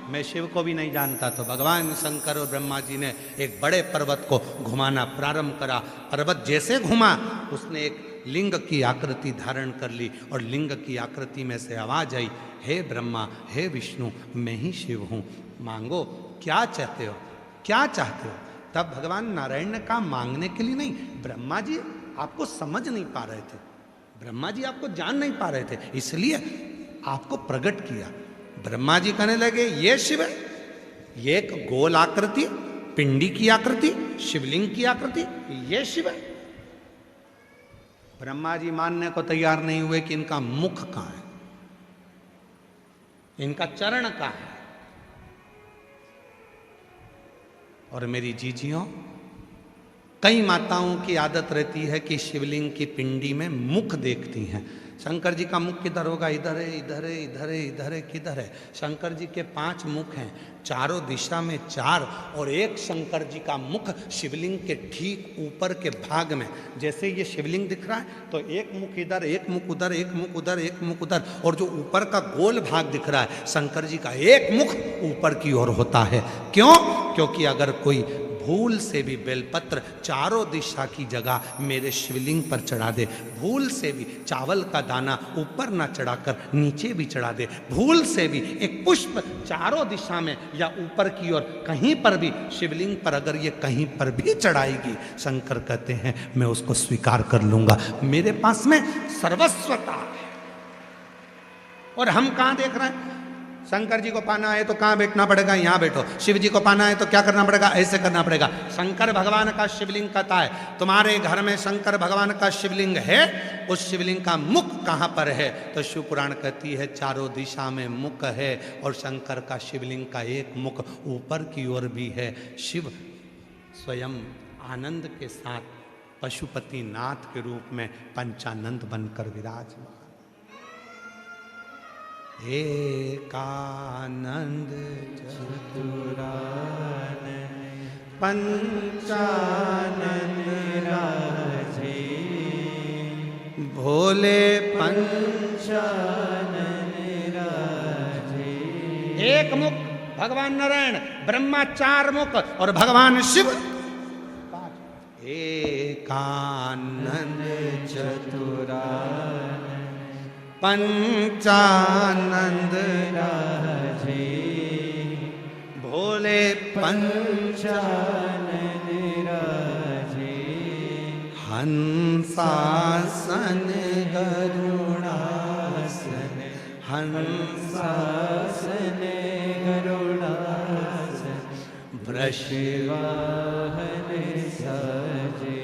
मैं शिव को भी नहीं जानता। तो भगवान शंकर और ब्रह्मा जी ने एक बड़े पर्वत को घुमाना प्रारंभ करा। पर्वत जैसे घुमा, उसने एक लिंग की आकृति धारण कर ली, और लिंग की आकृति में से आवाज आई, हे ब्रह्मा, हे विष्णु, मैं ही शिव हूं, मांगो क्या चाहते हो, क्या चाहते हो। तब भगवान नारायण ने कहा मांगने के लिए नहीं, ब्रह्मा जी आपको समझ नहीं पा रहे थे, ब्रह्मा जी आपको जान नहीं पा रहे थे, इसलिए आपको प्रकट किया। ब्रह्मा जी कहने लगे ये शिव है, ये एक गोल आकृति, पिंडी की आकृति, शिवलिंग की आकृति, ये शिव है। ब्रह्मा जी मानने को तैयार नहीं हुए कि इनका मुख कहां है, इनका चरण कहां है। और मेरी जीजियों, कई माताओं की आदत रहती है कि शिवलिंग की पिंडी में मुख देखती हैं। शंकर जी का मुख किधर होगा? इधर है, इधर है, इधर है, इधर है, किधर है? शंकर जी के 5 मुख हैं, चारों दिशा में 4, और एक शंकर जी का मुख शिवलिंग के ठीक ऊपर के भाग में। जैसे ये शिवलिंग दिख रहा है तो एक मुख इधर, एक मुख उधर, एक मुख उधर, एक मुख उधर, और जो ऊपर का गोल भाग दिख रहा है शंकर जी का एक मुख ऊपर की ओर होता है। क्यों? क्योंकि अगर कोई भूल से भी बेलपत्र चारों दिशा की जगह मेरे शिवलिंग पर चढ़ा दे, भूल से भी चावल का दाना ऊपर ना चढ़ाकर नीचे भी चढ़ा दे, भूल से भी एक पुष्प चारों दिशा में या ऊपर की ओर कहीं पर भी शिवलिंग पर अगर ये कहीं पर भी चढ़ाएगी, शंकर कहते हैं मैं उसको स्वीकार कर लूंगा। मेरे पास में सर्वस्वता है। और हम कहां देख रहे हैं? शंकर जी को पाना है तो कहां बैठना पड़ेगा? यहां बैठो। शिव जी को पाना है तो क्या करना पड़ेगा? ऐसे करना पड़ेगा। शंकर भगवान का शिवलिंग कहता है तुम्हारे घर में शंकर भगवान का शिवलिंग है, उस शिवलिंग का मुख कहां पर है? तो शिव पुराण कहती है चारों दिशा में मुख है, और शंकर का शिवलिंग का एक मुख ऊपर की ओर भी है। शिव स्वयं आनंद के साथ पशुपति नाथ के रूप में पंचानंद बनकर विराजमान। एकानंद चतुरानन पंचानन राजे, भोले पंचानन राजे। एक मुख भगवान नारायण, ब्रह्मा 4 मुख, और भगवान शिव 5। एकानंद चतुरानन पंचानंद राजे, भोले पंचानन राजे। हंसासन गरुड़ासन, हंसासन गरुड़ासन, वृषवाहन साजे।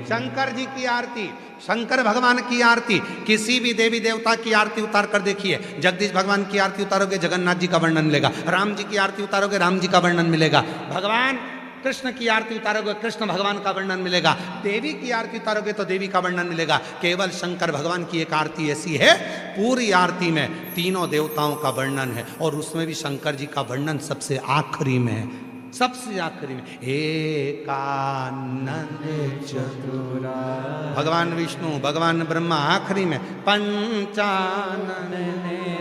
शंकर जी की आरती, शंकर भगवान की आरती, किसी भी देवी देवता की आरती उतार कर देखिए, जगदीश भगवान की आरती उतारोगे जगन्नाथ जी का वर्णन मिलेगा, राम जी की आरती उतारोगे राम जी का वर्णन मिलेगा, भगवान कृष्ण की आरती उतारोगे कृष्ण भगवान का वर्णन मिलेगा, देवी की आरती उतारोगे तो देवी का वर्णन मिलेगा। केवल शंकर भगवान की एक आरती ऐसी है, पूरी आरती में तीनों देवताओं का वर्णन है, और उसमें भी शंकर जी का वर्णन सबसे आखिरी में है, सबसे आखिरी में। एकानंद चतुरा, भगवान विष्णु भगवान ब्रह्मा आखिरी में, पंचानन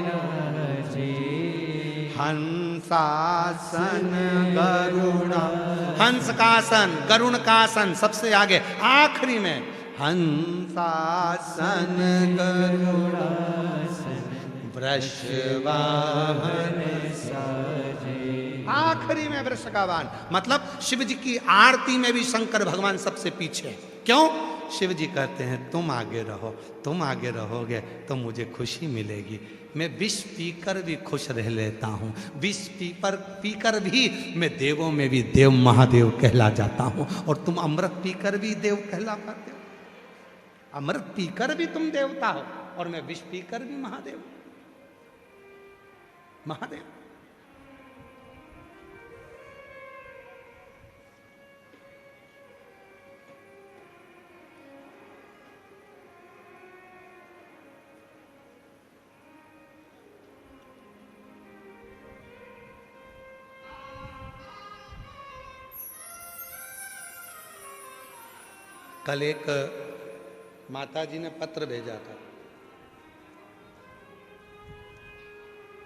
राजे, हंसासन गरुड़ा, हंस का आसन गरुण का आसन सबसे आगे आखिरी में, हंसासन गरुड़ासन, वृषवाहन साजे। आखिरी में वृषभावान, मतलब शिव जी की आरती में भी शंकर भगवान सबसे पीछे। क्यों? शिव जी कहते हैं तुम आगे रहो, तुम आगे रहोगे तो मुझे खुशी मिलेगी। मैं विष पीकर भी खुश रह लेता हूँ, विष पीकर भी मैं देवों में भी देव महादेव कहला जाता हूँ, और तुम अमृत पीकर भी देव कहला पाते हो। अमृत पीकर भी तुम देवता हो और मैं विष पीकर भी महादेव। महादेव कल एक माता जी ने पत्र भेजा था,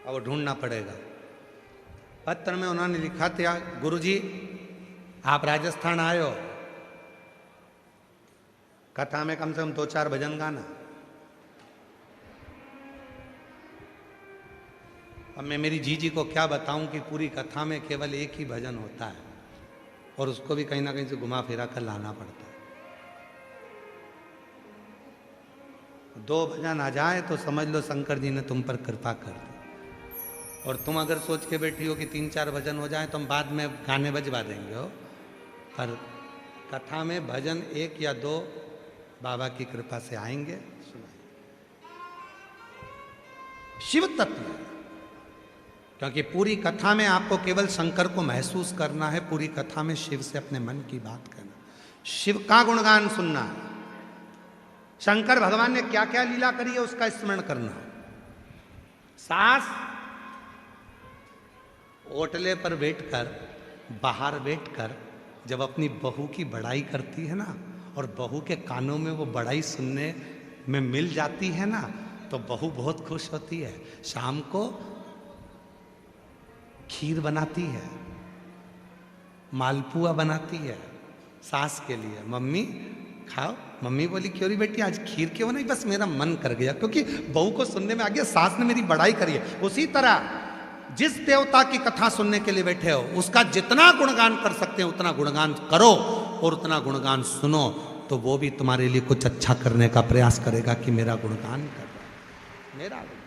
अब ढूंढना पड़ेगा। पत्र में उन्होंने लिखा था, गुरुजी आप राजस्थान आए हो, कथा में कम से कम 2-4 भजन गाना। अब मैं मेरी जीजी को क्या बताऊं कि पूरी कथा में केवल एक ही भजन होता है और उसको भी कहीं ना कहीं से घुमा फिरा कर लाना पड़ता है। 2 भजन आ जाए तो समझ लो शंकर जी ने तुम पर कृपा कर दी। और तुम अगर सोच के बैठी हो कि 3-4 भजन हो जाए तो हम बाद में गाने बजवा देंगे हो, पर कथा में भजन 1 या 2 बाबा की कृपा से आएंगे। शिव तत्व, क्योंकि पूरी कथा में आपको केवल शंकर को महसूस करना है, पूरी कथा में शिव से अपने मन की बात करना, शिव का गुणगान सुनना है, शंकर भगवान ने क्या क्या लीला करी है उसका स्मरण करना। सास ओटले पर बैठकर, बाहर बैठकर जब अपनी बहू की बड़ाई करती है ना, और बहू के कानों में वो बड़ाई सुनने में मिल जाती है ना, तो बहू बहुत खुश होती है। शाम को खीर बनाती है, मालपुआ बनाती है सास के लिए, मम्मी खाओ। मम्मी बोली क्यों रही बेटी आज खीर क्यों नहीं, बस मेरा मन कर गया, क्योंकि बहू को सुनने में आ गया सास ने मेरी बड़ाई करी है। उसी तरह जिस देवता की कथा सुनने के लिए बैठे हो उसका जितना गुणगान कर सकते हैं उतना गुणगान करो, और उतना गुणगान सुनो, तो वो भी तुम्हारे लिए कुछ अच्छा करने का प्रयास करेगा कि मेरा गुणगान कर रहा है, मेरा गुणगान।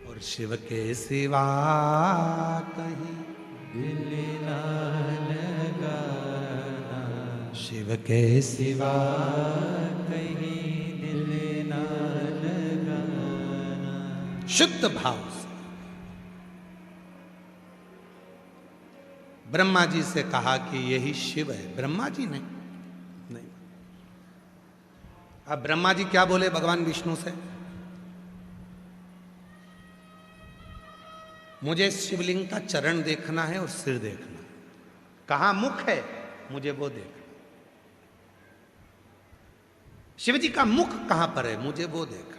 और शिव के सिवा कहीं दिल ना लगाना, शिव के सिवा कहीं दिल ना लगाना। शुद्ध भाव से ब्रह्मा जी से कहा कि यही शिव है, ब्रह्मा जी नहीं। अब ब्रह्मा जी क्या बोले भगवान विष्णु से, मुझे शिवलिंग का चरण देखना है और सिर देखना है, कहां मुख है मुझे वो देखना, शिव जी का मुख कहां पर है मुझे वो देखना।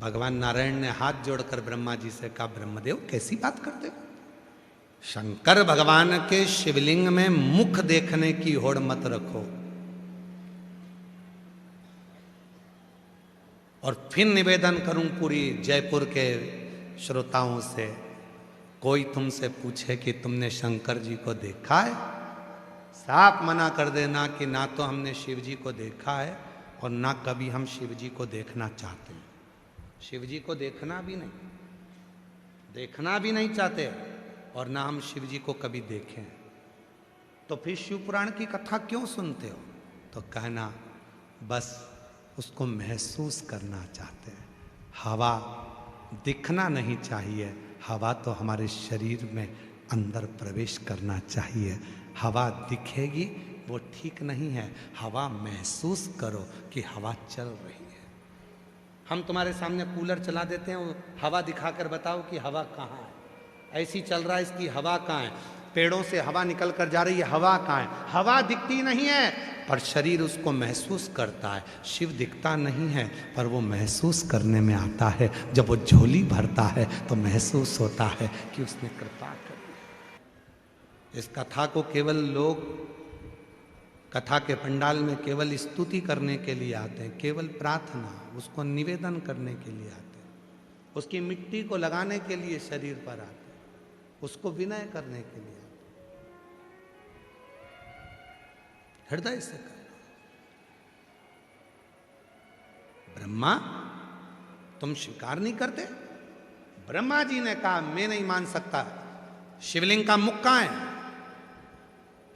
भगवान नारायण ने हाथ जोड़कर ब्रह्मा जी से कहा, ब्रह्मदेव कैसी बात करते हो, शंकर भगवान के शिवलिंग में मुख देखने की होड़ मत रखो। और फिर निवेदन करूं पूरी जयपुर के श्रोताओं से, कोई तुमसे पूछे कि तुमने शंकर जी को देखा है, साफ मना कर देना कि ना तो हमने शिव जी को देखा है और ना कभी हम शिव जी को देखना चाहते हैं। शिव जी को देखना भी नहीं चाहते और ना हम शिव जी को कभी देखें, तो फिर शिव पुराण की कथा क्यों सुनते हो? तो कहना बस उसको महसूस करना चाहते हैं। हवा दिखना नहीं चाहिए, हवा तो हमारे शरीर में अंदर प्रवेश करना चाहिए। हवा दिखेगी वो ठीक नहीं है, हवा महसूस करो कि हवा चल रही है। हम तुम्हारे सामने कूलर चला देते हैं, हवा दिखाकर बताओ कि हवा कहाँ है, ऐसी चल रहा है इसकी हवा कहाँ है, पेड़ों से हवा निकल कर जा रही है, हवा कहाँ है? हवा दिखती नहीं है पर शरीर उसको महसूस करता है। शिव दिखता नहीं है पर वो महसूस करने में आता है। जब वो झोली भरता है तो महसूस होता है कि उसने कृपा कर। इस कथा को केवल लोग कथा के पंडाल में केवल स्तुति करने के लिए आते हैं, केवल प्रार्थना, उसको निवेदन करने के लिए आते हैं, उसकी मिट्टी को लगाने के लिए शरीर पर आते हैं, उसको विनय करने के लिए आते हैं। हृदय से करना। ब्रह्मा तुम स्वीकार नहीं करते? ब्रह्मा जी ने कहा मैं नहीं मान सकता। शिवलिंग का मुख कहां है?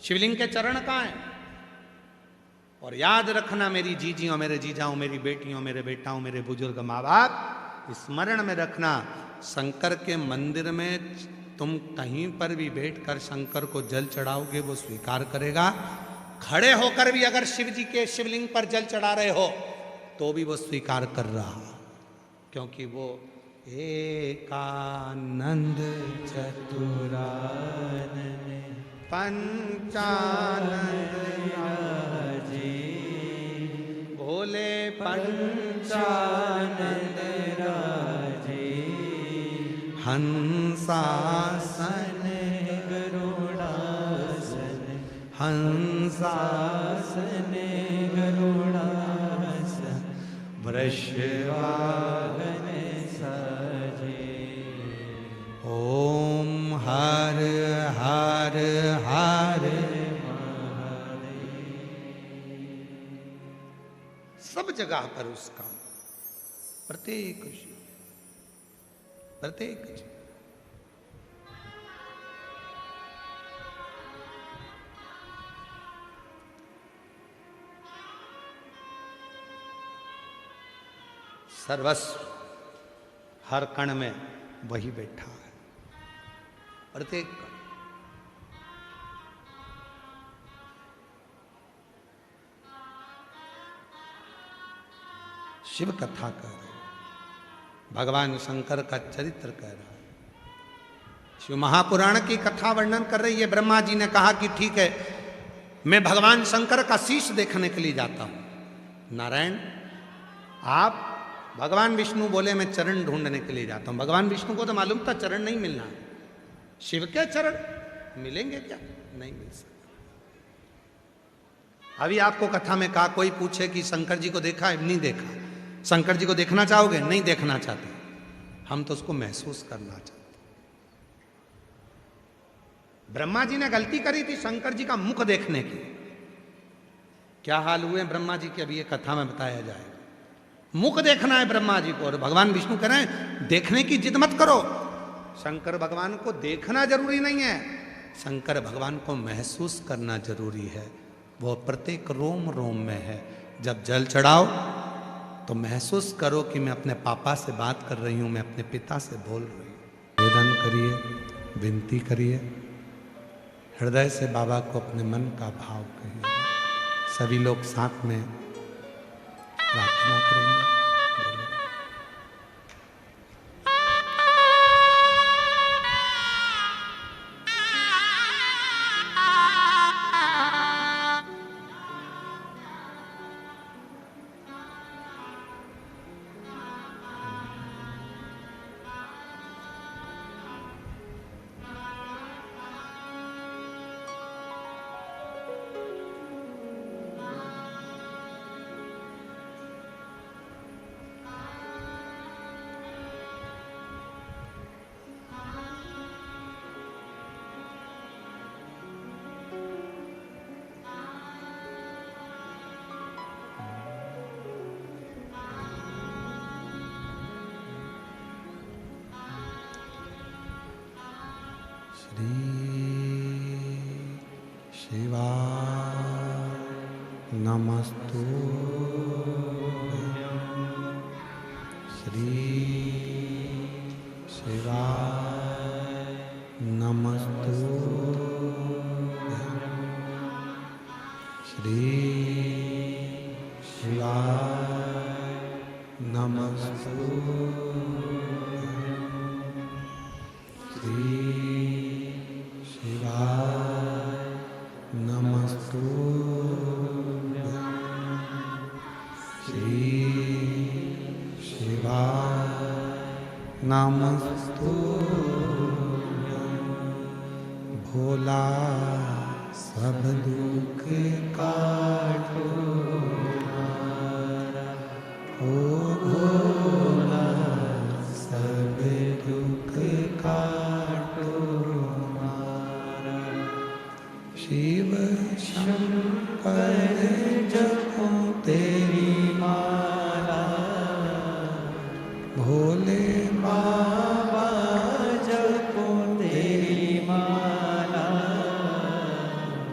शिवलिंग के चरण कहां है? और याद रखना मेरी जीजियों, मेरे जीजाओं, मेरी बेटियों, मेरे बेटाओं, मेरे बुजुर्ग माँ बाप, स्मरण में रखना, शंकर के मंदिर में तुम कहीं पर भी बैठकर शंकर को जल चढ़ाओगे वो स्वीकार करेगा। खड़े होकर भी अगर शिव जी के शिवलिंग पर जल चढ़ा रहे हो तो भी वो स्वीकार कर रहा, क्योंकि वो एकानंद चतुरानन पंचानंद राजे, भोले पंचानंद राजे, हंसासन गरुड़ासन, हंसासन गरुड़ासन, वृषवाहन साजे। ओम हर हर हर सब जगह पर उसका प्रत्येक सर्वस्व हर कण में वही बैठा है, प्रत्येक कण। शिव कथा कह रहे, भगवान शंकर का चरित्र कह रहा है, शिव महापुराण की कथा वर्णन कर रही है। ब्रह्मा जी ने कहा कि ठीक है, मैं भगवान शंकर का शीश देखने के लिए जाता हूं। नारायण आप, भगवान विष्णु बोले मैं चरण ढूंढने के लिए जाता हूं। भगवान विष्णु को तो मालूम था चरण नहीं मिलना है, शिव के चरण मिलेंगे क्या? नहीं मिल सकते। अभी आपको कथा में कहा, कोई पूछे कि शंकर जी को देखा है? नहीं देखा। शंकर जी को देखना चाहोगे? नहीं देखना चाहते। हम तो उसको महसूस करना चाहते। ब्रह्मा जी ने गलती करी थी शंकर जी का मुख देखने की। क्या हाल हुए ब्रह्मा जी के, अभी ये कथा में बताया जाएगा। मुख देखना है ब्रह्मा जी को, और भगवान विष्णु कह रहे हैं देखने की जिद मत करो। शंकर भगवान को देखना जरूरी नहीं है, शंकर भगवान को महसूस करना जरूरी है। वो प्रत्येक रोम रोम में है। जब जल चढ़ाओ तो महसूस करो कि मैं अपने पापा से बात कर रही हूं, मैं अपने पिता से बोल रही हूं। निवेदन करिए, विनती करिए, हृदय से बाबा को अपने मन का भाव कहिए। सभी लोग साथ में प्रार्थना करेंगे। शिवाय नमस्तुभ्यं, श्री शिवाय नमस्तुभ्यं, श्री शिवाय नमस्तुभ्यं, श्री शिवाय नमस्तुभ्यं, श्री शिवाय नमस्तुभ्यं। भोला सब दुख काटो हमारा, ओ भोला सब दुख काटो हमारा। शिव शंकर कर जपूं तेरी माला, भोले बाबा जपूं तेरी माला,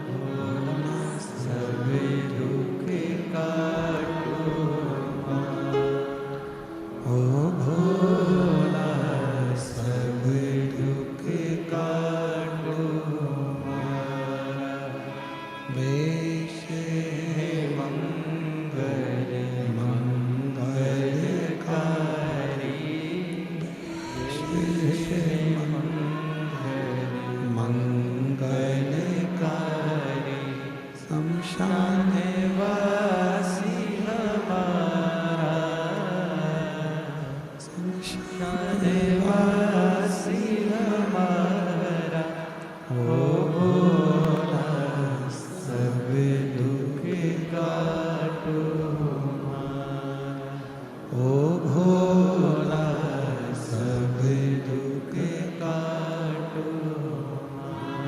भोला सब दुख काटूं ओ भोला सब दुख काटूं वेश मंगल मंगलकारी, वेश मंगल मंगलकारी, शमशान वासी हमारा, शमशान वासी हमारा, ओ भोला सब दुख काटो हमारा, ओ भोला सब दुख काटो हमारा।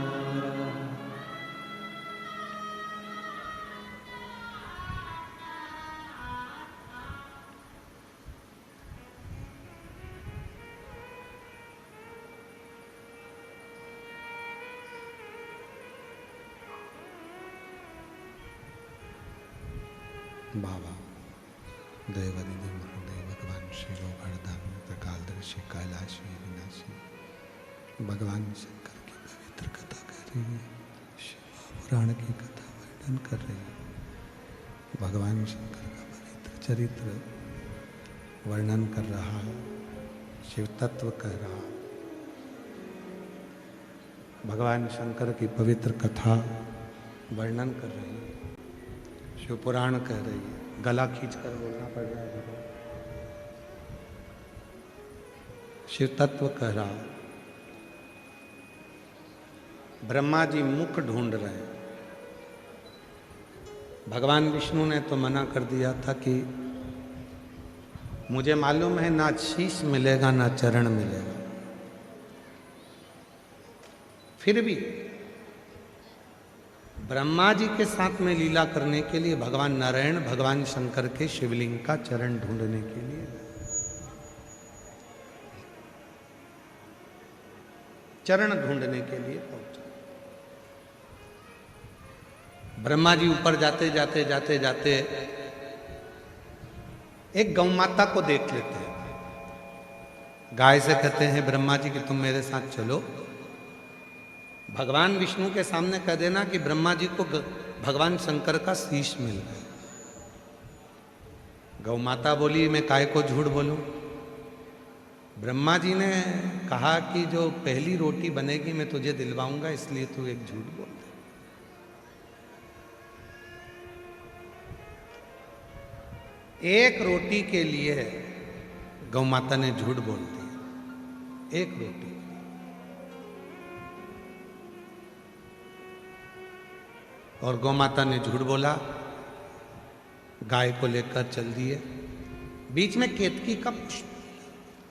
बाबा देवदिदे महादेव भगवान शिव वरदान कालदर्शी कैलाशी विनाशी भगवान शंकर की पवित्र कथा कर रही है, शिवापुराण की कथा वर्णन कर रही है। भगवान शंकर का पवित्र चरित्र वर्णन कर रहा है, शिव तत्व कह रहा है। भगवान शंकर की पवित्र कथा वर्णन कर रही है, शिव पुराण कह रही है। गला खींचकर बोलना पड़ रहा है। शिव तत्व कह रहा है। ब्रह्मा जी मुख ढूंढ रहे हैं। भगवान विष्णु ने तो मना कर दिया था कि मुझे मालूम है ना शीश मिलेगा ना चरण मिलेगा, फिर भी ब्रह्मा जी के साथ में लीला करने के लिए भगवान नारायण भगवान शंकर के शिवलिंग का चरण ढूंढने के लिए चरण ढूंढने के लिए पहुंचे। ब्रह्मा जी ऊपर जाते जाते जाते जाते एक गौ माता को देख लेते हैं। गाय से कहते हैं ब्रह्मा जी कि तुम मेरे साथ चलो, भगवान विष्णु के सामने कह देना कि ब्रह्मा जी को भगवान शंकर का शीश मिल गया। गौ माता बोली मैं काय को झूठ बोलूं। ब्रह्मा जी ने कहा कि जो पहली रोटी बनेगी मैं तुझे दिलवाऊंगा, इसलिए तू एक झूठ बोल दे। एक रोटी के लिए गौ माता ने झूठ बोल दिया, एक रोटी। और गौ माता ने झूठ बोला, गाय को लेकर चल दिए। बीच में केतकी का पुष्प,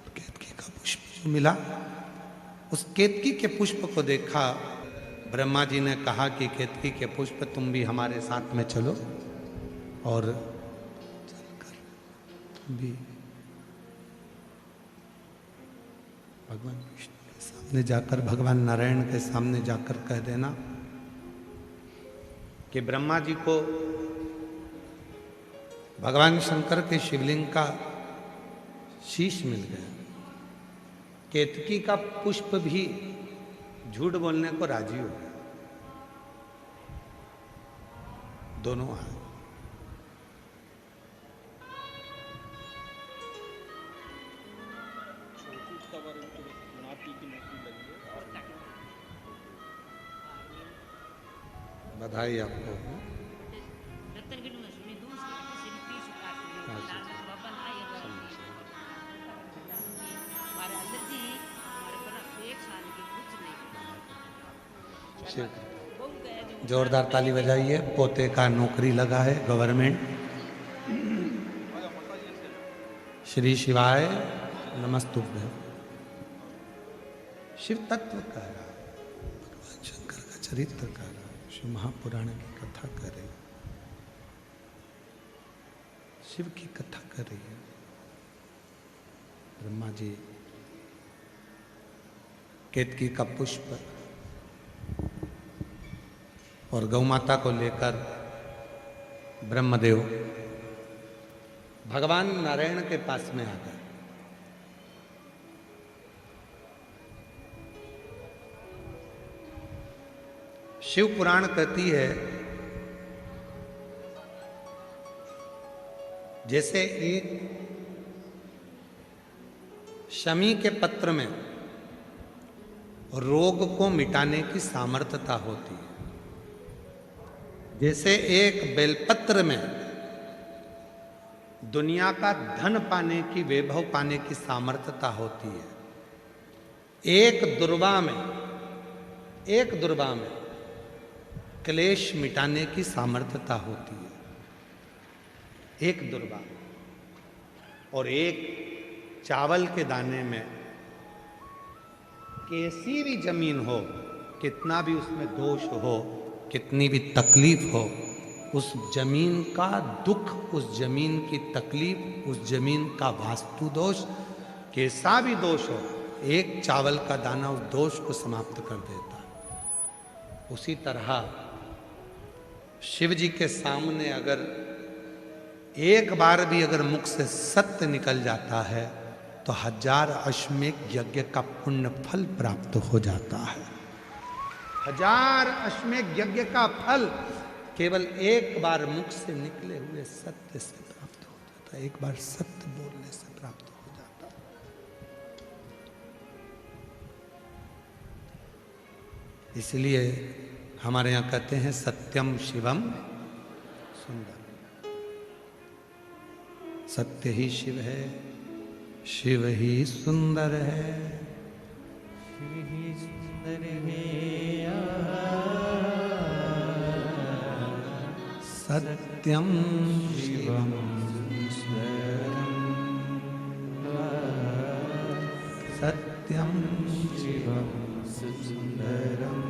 केतकी का पुष्प जो मिला, उस केतकी के पुष्प को देखा। ब्रह्मा जी ने कहा कि केतकी के पुष्प तुम भी हमारे साथ में चलो, और चलकर तुम भी भगवान विष्णु के सामने जाकर, भगवान नारायण के सामने जाकर कह देना कि ब्रह्मा जी को भगवान शंकर के शिवलिंग का शीश मिल गया। केतकी का पुष्प भी झूठ बोलने को राजी हो गया। दोनों आए। बधाई आपको। जोरदार ताली बजाइए। पोते का नौकरी लगा है गवर्नमेंट। श्री शिवाय नमस्तुभ्यं। शिव तत्व कह रहा है, भगवान शंकर का चरित्र कह रहा है, शिव महापुराण की कथा कर रहे। शिव की कथा कर रही है। ब्रह्मा जी केतकी का पुष्प और गौ माता को लेकर ब्रह्मदेव भगवान नारायण के पास में आ गए। शिव पुराण कहती है जैसे एक शमी के पत्र में रोग को मिटाने की सामर्थ्यता होती है, जैसे एक बेलपत्र में दुनिया का धन पाने की, वैभव पाने की सामर्थ्यता होती है, एक दुर्वा में क्लेश मिटाने की सामर्थ्यता होती है। एक दुर्वा और एक चावल के दाने में कैसी भी जमीन हो, कितना भी उसमें दोष हो, कितनी भी तकलीफ हो, उस जमीन का दुख, उस जमीन की तकलीफ, उस जमीन का वास्तु दोष, कैसा भी दोष हो, एक चावल का दाना उस दोष को समाप्त कर देता है। उसी तरह शिव जी के सामने अगर एक बार भी अगर मुख से सत्य निकल जाता है तो 1000 अश्वमेध यज्ञ का पुण्य फल प्राप्त हो जाता है। 1000 अश्वमेध यज्ञ का फल केवल एक बार मुख से निकले हुए सत्य से प्राप्त हो जाता है, एक बार सत्य बोलने से प्राप्त हो जाता है। इसलिए हमारे यहाँ कहते हैं सत्यम शिवम सुंदर। सत्य ही शिव है, शिव ही सुंदर है, शिव ही सुंदर है। सत्यम शिवम सत्यम शिवम सुंदरम।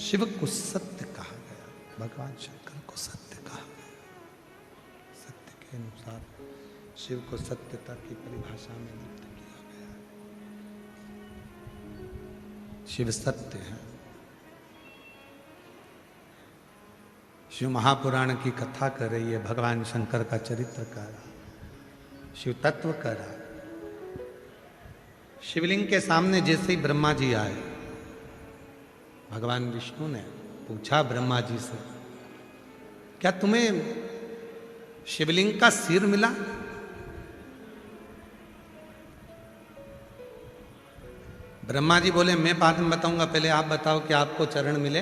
शिव को सत्य कहा गया, भगवान शंकर को सत्य कहा गया। सत्य के अनुसार शिव को सत्यता की परिभाषा में व्यक्त किया गया। शिव सत्य है। शिव महापुराण की कथा कर रही है, भगवान शंकर का चरित्र कर रहा, शिव तत्व कर रहा। शिवलिंग के सामने जैसे ही ब्रह्मा जी आए, भगवान विष्णु ने पूछा ब्रह्मा जी से, क्या तुम्हें शिवलिंग का सिर मिला? ब्रह्मा जी बोले मैं बाद में बताऊंगा, पहले आप बताओ कि आपको चरण मिले?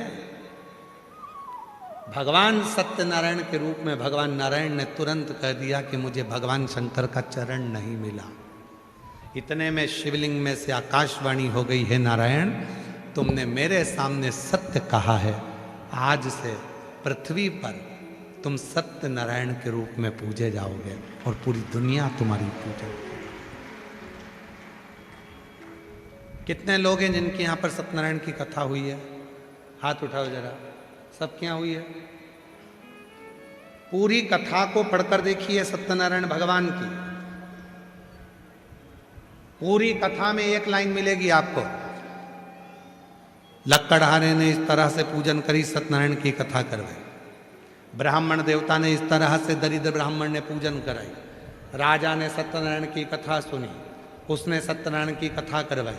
भगवान सत्यनारायण के रूप में भगवान नारायण ने तुरंत कह दिया कि मुझे भगवान शंकर का चरण नहीं मिला। इतने में शिवलिंग में से आकाशवाणी हो गई, है नारायण, तुमने मेरे सामने सत्य कहा है, आज से पृथ्वी पर तुम सत्य नारायण के रूप में पूजे जाओगे और पूरी दुनिया तुम्हारी पूजेगी। कितने लोग हैं जिनके यहाँ पर सत्यनारायण की कथा हुई है? हाथ उठाओ जरा, सबके यहाँ हुई है? पूरी कथा को पढ़कर देखिए सत्यनारायण भगवान की। पूरी कथा में एक लाइन मिलेगी आपको, लक्कड़हारे ने इस तरह से पूजन करी, सत्यनारायण की कथा करवाई। ब्राह्मण देवता ने इस तरह से दरिद्र ब्राह्मण ने पूजन कराई। राजा ने सत्यनारायण की कथा सुनी, उसने सत्यनारायण की कथा करवाई।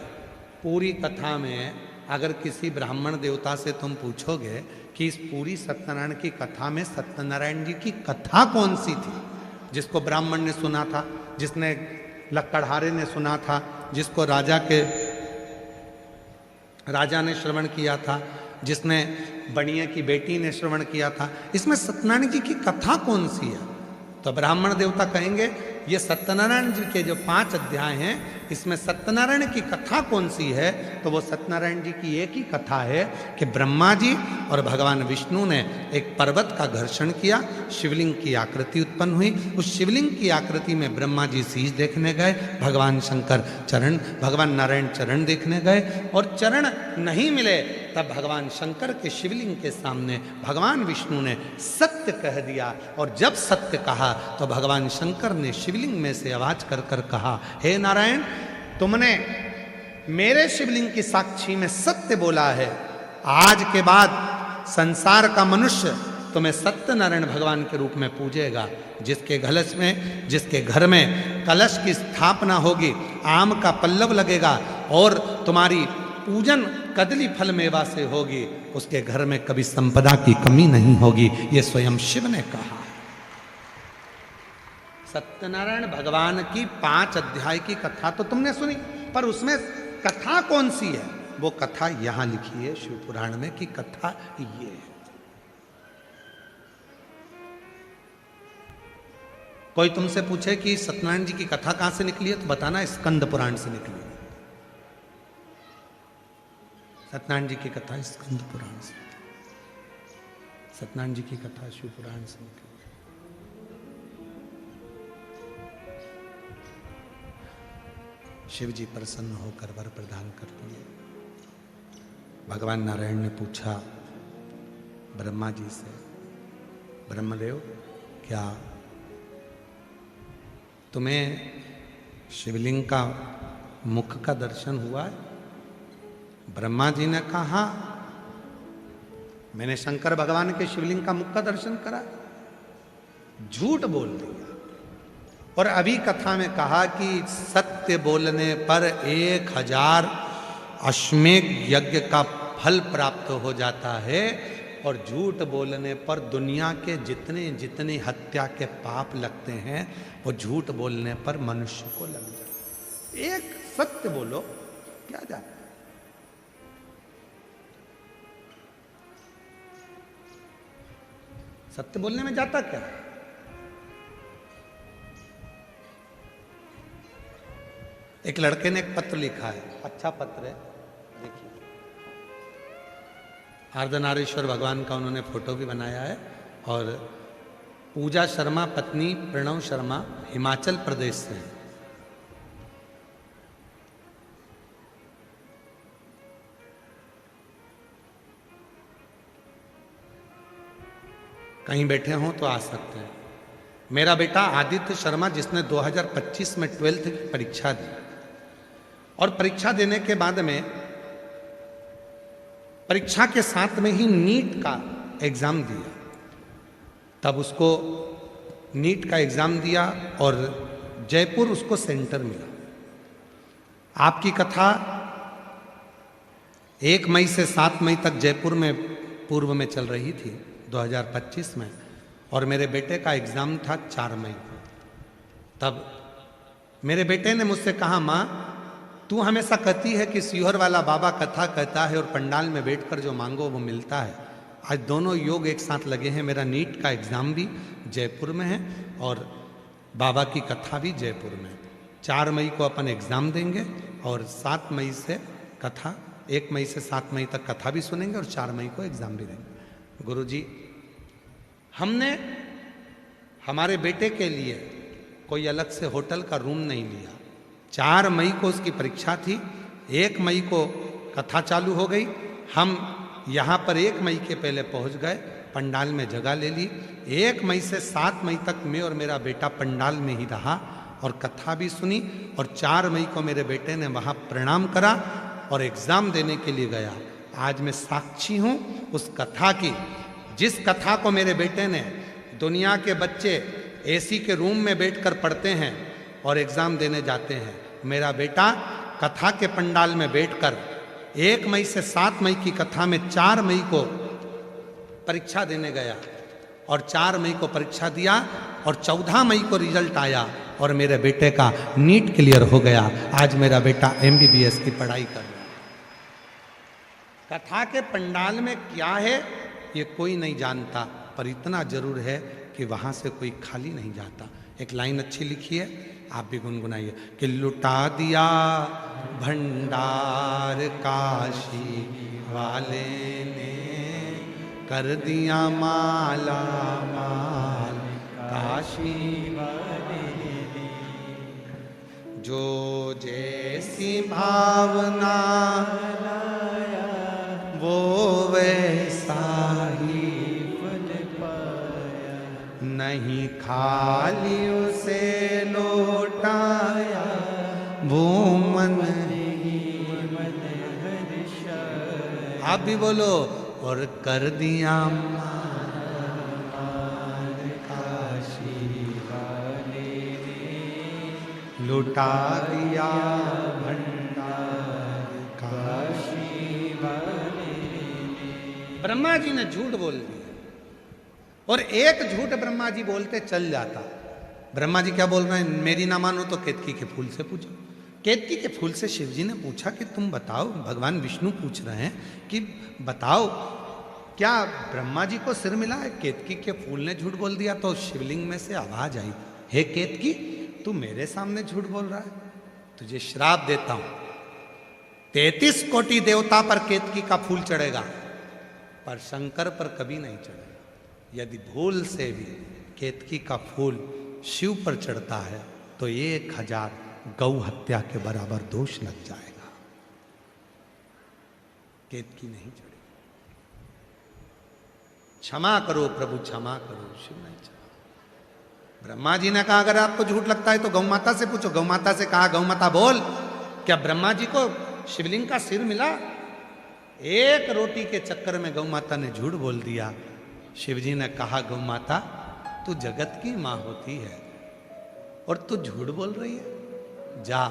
पूरी कथा में अगर किसी ब्राह्मण देवता से तुम पूछोगे कि इस पूरी सत्यनारायण की कथा में सत्यनारायण जी की कथा कौन सी थी, जिसको ब्राह्मण ने सुना था, जिसने लक्कड़हारे ने सुना था, जिसको राजा ने श्रवण किया था, जिसने बनिए की बेटी ने श्रवण किया था, इसमें सत्यनारायण जी की कथा कौन सी है? तो ब्राह्मण देवता कहेंगे ये सत्यनारायण जी के जो 5 अध्याय हैं, इसमें सत्यनारायण की कथा कौन सी है? तो वो सत्यनारायण जी की एक ही कथा है कि ब्रह्मा जी और भगवान विष्णु ने एक पर्वत का घर्षण किया, शिवलिंग की आकृति उत्पन्न हुई। उस शिवलिंग की आकृति में ब्रह्मा जी शीश देखने गए, भगवान शंकर चरण, भगवान नारायण चरण देखने गए, और चरण नहीं मिले तब भगवान शंकर के शिवलिंग के सामने भगवान विष्णु ने सत्य कह दिया। और जब सत्य कहा तो भगवान शंकर ने शिवलिंग में से आवाज कर कर कहा, हे नारायण, तुमने मेरे शिवलिंग की साक्षी में सत्य बोला है। आज के बाद संसार का मनुष्य तुम्हें सत्यनारायण भगवान के रूप में पूजेगा। जिसके घर में कलश की स्थापना होगी, आम का पल्लव लगेगा और तुम्हारी पूजन कदली फल मेवा से होगी, उसके घर में कभी संपदा की कमी नहीं होगी। ये स्वयं शिव ने कहा। सत्यनारायण भगवान की 5 अध्याय की कथा तो तुमने सुनी, पर उसमें कथा कौन सी है? वो कथा यहां लिखी है शिव पुराण में कि कथा ये है। कोई तुमसे पूछे कि सत्यनारायण जी की कथा कहां से निकली है, तो बताना स्कंद पुराण से निकली है। सत्यनारायण जी की कथा स्कंद पुराण से, सत्यनारायण जी की कथा शिव पुराण से निकली। शिव जी प्रसन्न होकर वर प्रदान कर दिए। भगवान नारायण ने पूछा ब्रह्मा जी से, ब्रह्मदेव, क्या तुम्हें शिवलिंग का मुख का दर्शन हुआ है? ब्रह्मा जी ने कहा, मैंने शंकर भगवान के शिवलिंग का मुख का दर्शन करा। झूठ बोल दिया। और अभी कथा में कहा कि सत्य बोलने पर 1000 अश्वमेध यज्ञ का फल प्राप्त हो जाता है, और झूठ बोलने पर दुनिया के जितने जितने हत्या के पाप लगते हैं वो झूठ बोलने पर मनुष्य को लग जाता है। एक सत्य बोलो, क्या जाता है? सत्य बोलने में जाता क्या? एक लड़के ने एक पत्र लिखा है, अच्छा पत्र है, देखिए। अर्धनारीश्वर भगवान का उन्होंने फोटो भी बनाया है। और पूजा शर्मा पत्नी प्रणव शर्मा हिमाचल प्रदेश से हैं। कहीं बैठे हों तो आ सकते हैं। मेरा बेटा आदित्य शर्मा, जिसने 2025 में 12th की परीक्षा दी, और परीक्षा देने के बाद में परीक्षा के साथ में ही नीट का एग्जाम दिया। तब उसको नीट का एग्जाम दिया और जयपुर उसको सेंटर मिला। आपकी कथा 1 मई से 7 मई तक जयपुर में पूर्व में चल रही थी 2025 में, और मेरे बेटे का एग्जाम था 4 मई को। तब मेरे बेटे ने मुझसे कहा, माँ, तू हमेशा कहती है कि सीहोर वाला बाबा कथा कहता है और पंडाल में बैठकर जो मांगो वो मिलता है। आज दोनों योग एक साथ लगे हैं। मेरा नीट का एग्जाम भी जयपुर में है और बाबा की कथा भी जयपुर में। 4 मई को अपन एग्जाम देंगे और 7 मई से कथा, 1 मई से 7 मई तक कथा भी सुनेंगे और 4 मई को एग्जाम भी देंगे। गुरुजी, हमने हमारे बेटे के लिए कोई अलग से होटल का रूम नहीं लिया। 4 मई को उसकी परीक्षा थी, 1 मई को कथा चालू हो गई। हम यहाँ पर 1 मई के पहले पहुँच गए, पंडाल में जगह ले ली। 1 मई से 7 मई तक मैं और मेरा बेटा पंडाल में ही रहा और कथा भी सुनी। और 4 मई को मेरे बेटे ने वहाँ प्रणाम करा और एग्ज़ाम देने के लिए गया। आज मैं साक्षी हूँ उस कथा की, जिस कथा को मेरे बेटे ने, दुनिया के बच्चे एसी के रूम में बैठकर पढ़ते हैं और एग्ज़ाम देने जाते हैं, मेरा बेटा कथा के पंडाल में बैठकर 1 मई से 7 मई की कथा में 4 मई को परीक्षा देने गया और 4 मई को परीक्षा दिया और 14 मई को रिजल्ट आया और मेरे बेटे का नीट क्लियर हो गया। आज मेरा बेटा MBBS की पढ़ाई कर रहा है। कथा के पंडाल में क्या है ये कोई नहीं जानता, पर इतना जरूर है कि वहाँ से कोई खाली नहीं जाता। एक लाइन अच्छी लिखी है, आप भी गुनगुनाइए कि लुटा दिया भंडार काशी वाले ने, कर दिया माला माल काशी वाले ने। जो जैसी भावना वो नहीं खाली उसे लौटाया, वो मन आप भी बोलो। और कर दिया काशी वाले ने लुटा दिया भंडार काशी वाले ने। ब्रह्मा जी ने झूठ बोल दिया, और एक झूठ ब्रह्मा जी बोलते चल जाता। ब्रह्मा जी क्या बोल रहे हैं, मेरी ना मानो तो केतकी के फूल से पूछो। केतकी के फूल से शिव जी ने पूछा कि तुम बताओ, भगवान विष्णु पूछ रहे हैं कि बताओ क्या ब्रह्मा जी को सिर मिला है? केतकी के फूल ने झूठ बोल दिया तो शिवलिंग में से आवाज आई, हे केतकी तू मेरे सामने झूठ बोल रहा है, तुझे श्राप देता हूं। 33 कोटि देवता पर केतकी का फूल चढ़ेगा, पर शंकर पर कभी नहीं चढ़ेगा। यदि भूल से भी केतकी का फूल शिव पर चढ़ता है तो 1000 गौ हत्या के बराबर दोष लग जाएगा। केतकी नहीं चढ़ेगी। क्षमा करो प्रभु, क्षमा करो। शिव नहीं क्षमा। ब्रह्मा जी ने कहा अगर आपको झूठ लगता है तो गौ माता से पूछो। गौ माता से कहा, गौ माता बोल, क्या ब्रह्मा जी को शिवलिंग का सिर मिला? एक रोटी के चक्कर में गौ माता ने झूठ बोल दिया। शिव जी ने कहा, गौ माता तू जगत की मां होती है और तू झूठ बोल रही है, जा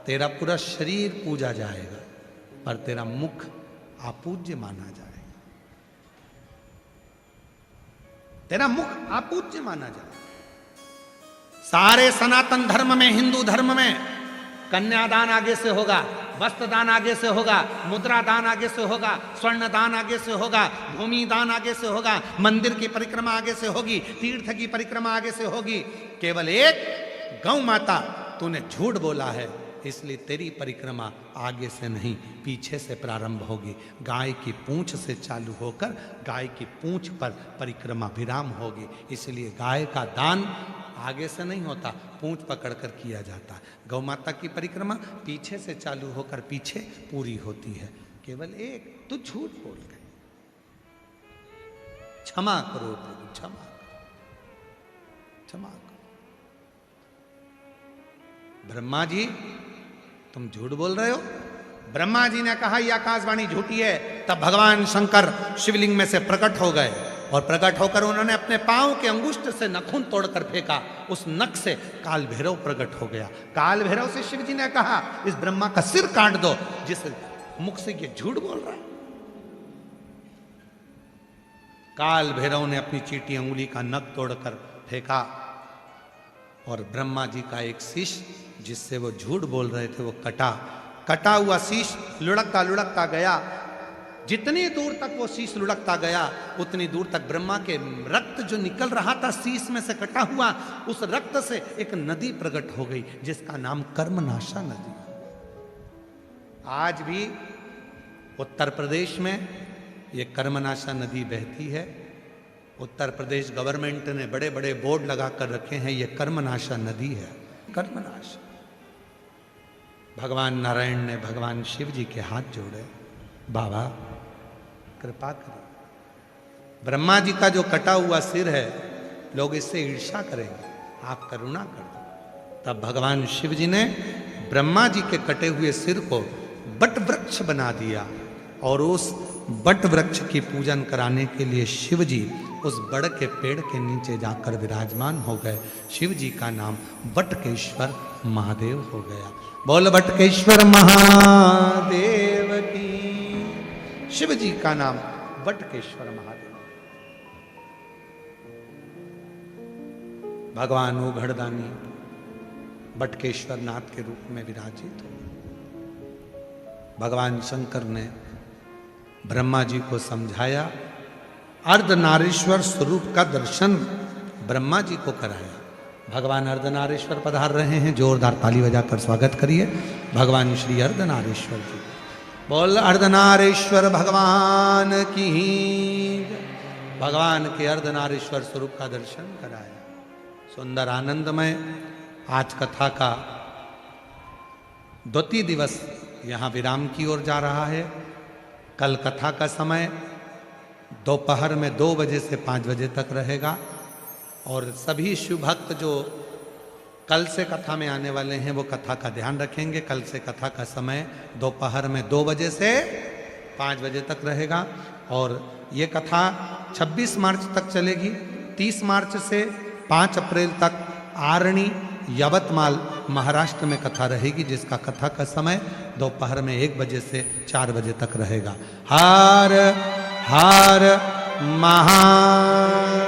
तेरा पूरा शरीर पूजा जाएगा पर तेरा मुख अपूज्य माना जाएगा। तेरा मुख अपूज्य माना जाएगा। सारे सनातन धर्म में, हिंदू धर्म में कन्यादान आगे से होगा, वस्त्र दान आगे से होगा, मुद्रा दान आगे से होगा, स्वर्ण दान आगे से होगा, भूमि दान आगे से होगा, मंदिर की परिक्रमा आगे से होगी, तीर्थ की परिक्रमा आगे से होगी। केवल एक गौ माता तूने झूठ बोला है, इसलिए तेरी परिक्रमा आगे से नहीं पीछे से प्रारंभ होगी। गाय की पूंछ से चालू होकर गाय की पूंछ पर परिक्रमा विराम होगी। इसलिए गाय का दान आगे से नहीं होता, पूंछ पकड़कर किया जाता। गौ माता की परिक्रमा पीछे से चालू होकर पीछे पूरी होती है। केवल एक तू झूठ बोल गई, क्षमा करो प्रभु, क्षमा करो, क्षमा करो। ब्रह्मा जी तुम झूठ बोल रहे हो। ब्रह्मा जी ने कहा यह आकाशवाणी झूठी है। तब भगवान शंकर शिवलिंग में से प्रकट हो गए और प्रकट होकर उन्होंने अपने पांव के अंगुष्ठ से नखून तोड़कर फेंका। उस नख से काल भैरव प्रकट हो गया। काल भैरव से शिव जी ने कहा इस ब्रह्मा का सिर काट दो जिस मुख से ये झूठ बोल रहा है। काल भैरव ने अपनी चीटी अंगुली का नख तोड़कर फेंका और ब्रह्मा जी का एक शीश जिससे वो झूठ बोल रहे थे वो कटा हुआ शीश लुढ़कता गया। जितनी दूर तक वो शीश लुढ़कता गया उतनी दूर तक ब्रह्मा के रक्त जो निकल रहा था शीश में से कटा हुआ, उस रक्त से एक नदी प्रकट हो गई जिसका नाम कर्मनाशा नदी। आज भी उत्तर प्रदेश में ये कर्मनाशा नदी बहती है। उत्तर प्रदेश गवर्नमेंट ने बड़े बड़े बोर्ड लगा कर रखे हैं, ये कर्मनाशा नदी है। कर्मनाशा। भगवान नारायण ने भगवान शिव जी के हाथ जोड़े, बाबा कृपा करें। ब्रह्मा जी का जो कटा हुआ सिर है लोग इससे ईर्ष्या करेंगे, आप करुणा कर दो। तब भगवान शिव जी ने ब्रह्मा जी के कटे हुए सिर को बट वृक्ष बना दिया और उस बट वृक्ष की पूजन कराने के लिए शिव जी उस बड़ के पेड़ के नीचे जाकर विराजमान हो गए। शिव जी का नाम बटकेश्वर महादेव हो गया। बोल बटकेश्वर महादेव की। शिव जी का नाम बटकेश्वर महादेव। भगवान उघड़दानी बटकेश्वर नाथ के रूप में विराजित हो। भगवान शंकर ने ब्रह्मा जी को समझाया, अर्धनारीश्वर स्वरूप का दर्शन ब्रह्मा जी को कराया। भगवान अर्धनारीश्वर पधार रहे हैं, जोरदार ताली बजाकर स्वागत करिए भगवान श्री अर्धनारीश्वर जी। बोल अर्धनारीश्वर भगवान की। भगवान के अर्धनारीश्वर स्वरूप का दर्शन कराया। सुंदर आनंदमय आज कथा का द्वितीय दिवस यहाँ विराम की ओर जा रहा है। कल कथा का समय दोपहर में 2 बजे से 5 बजे तक रहेगा। और सभी शिव भक्त जो कल से कथा में आने वाले हैं वो कथा का ध्यान रखेंगे। कल से कथा का समय दोपहर में 2 बजे से 5 बजे तक रहेगा और ये कथा 26 मार्च तक चलेगी। 30 मार्च से 5 अप्रैल तक आरणी यवतमाल महाराष्ट्र में कथा रहेगी, जिसका कथा का समय दोपहर में 1 बजे से 4 बजे तक रहेगा। हर हर महादेव।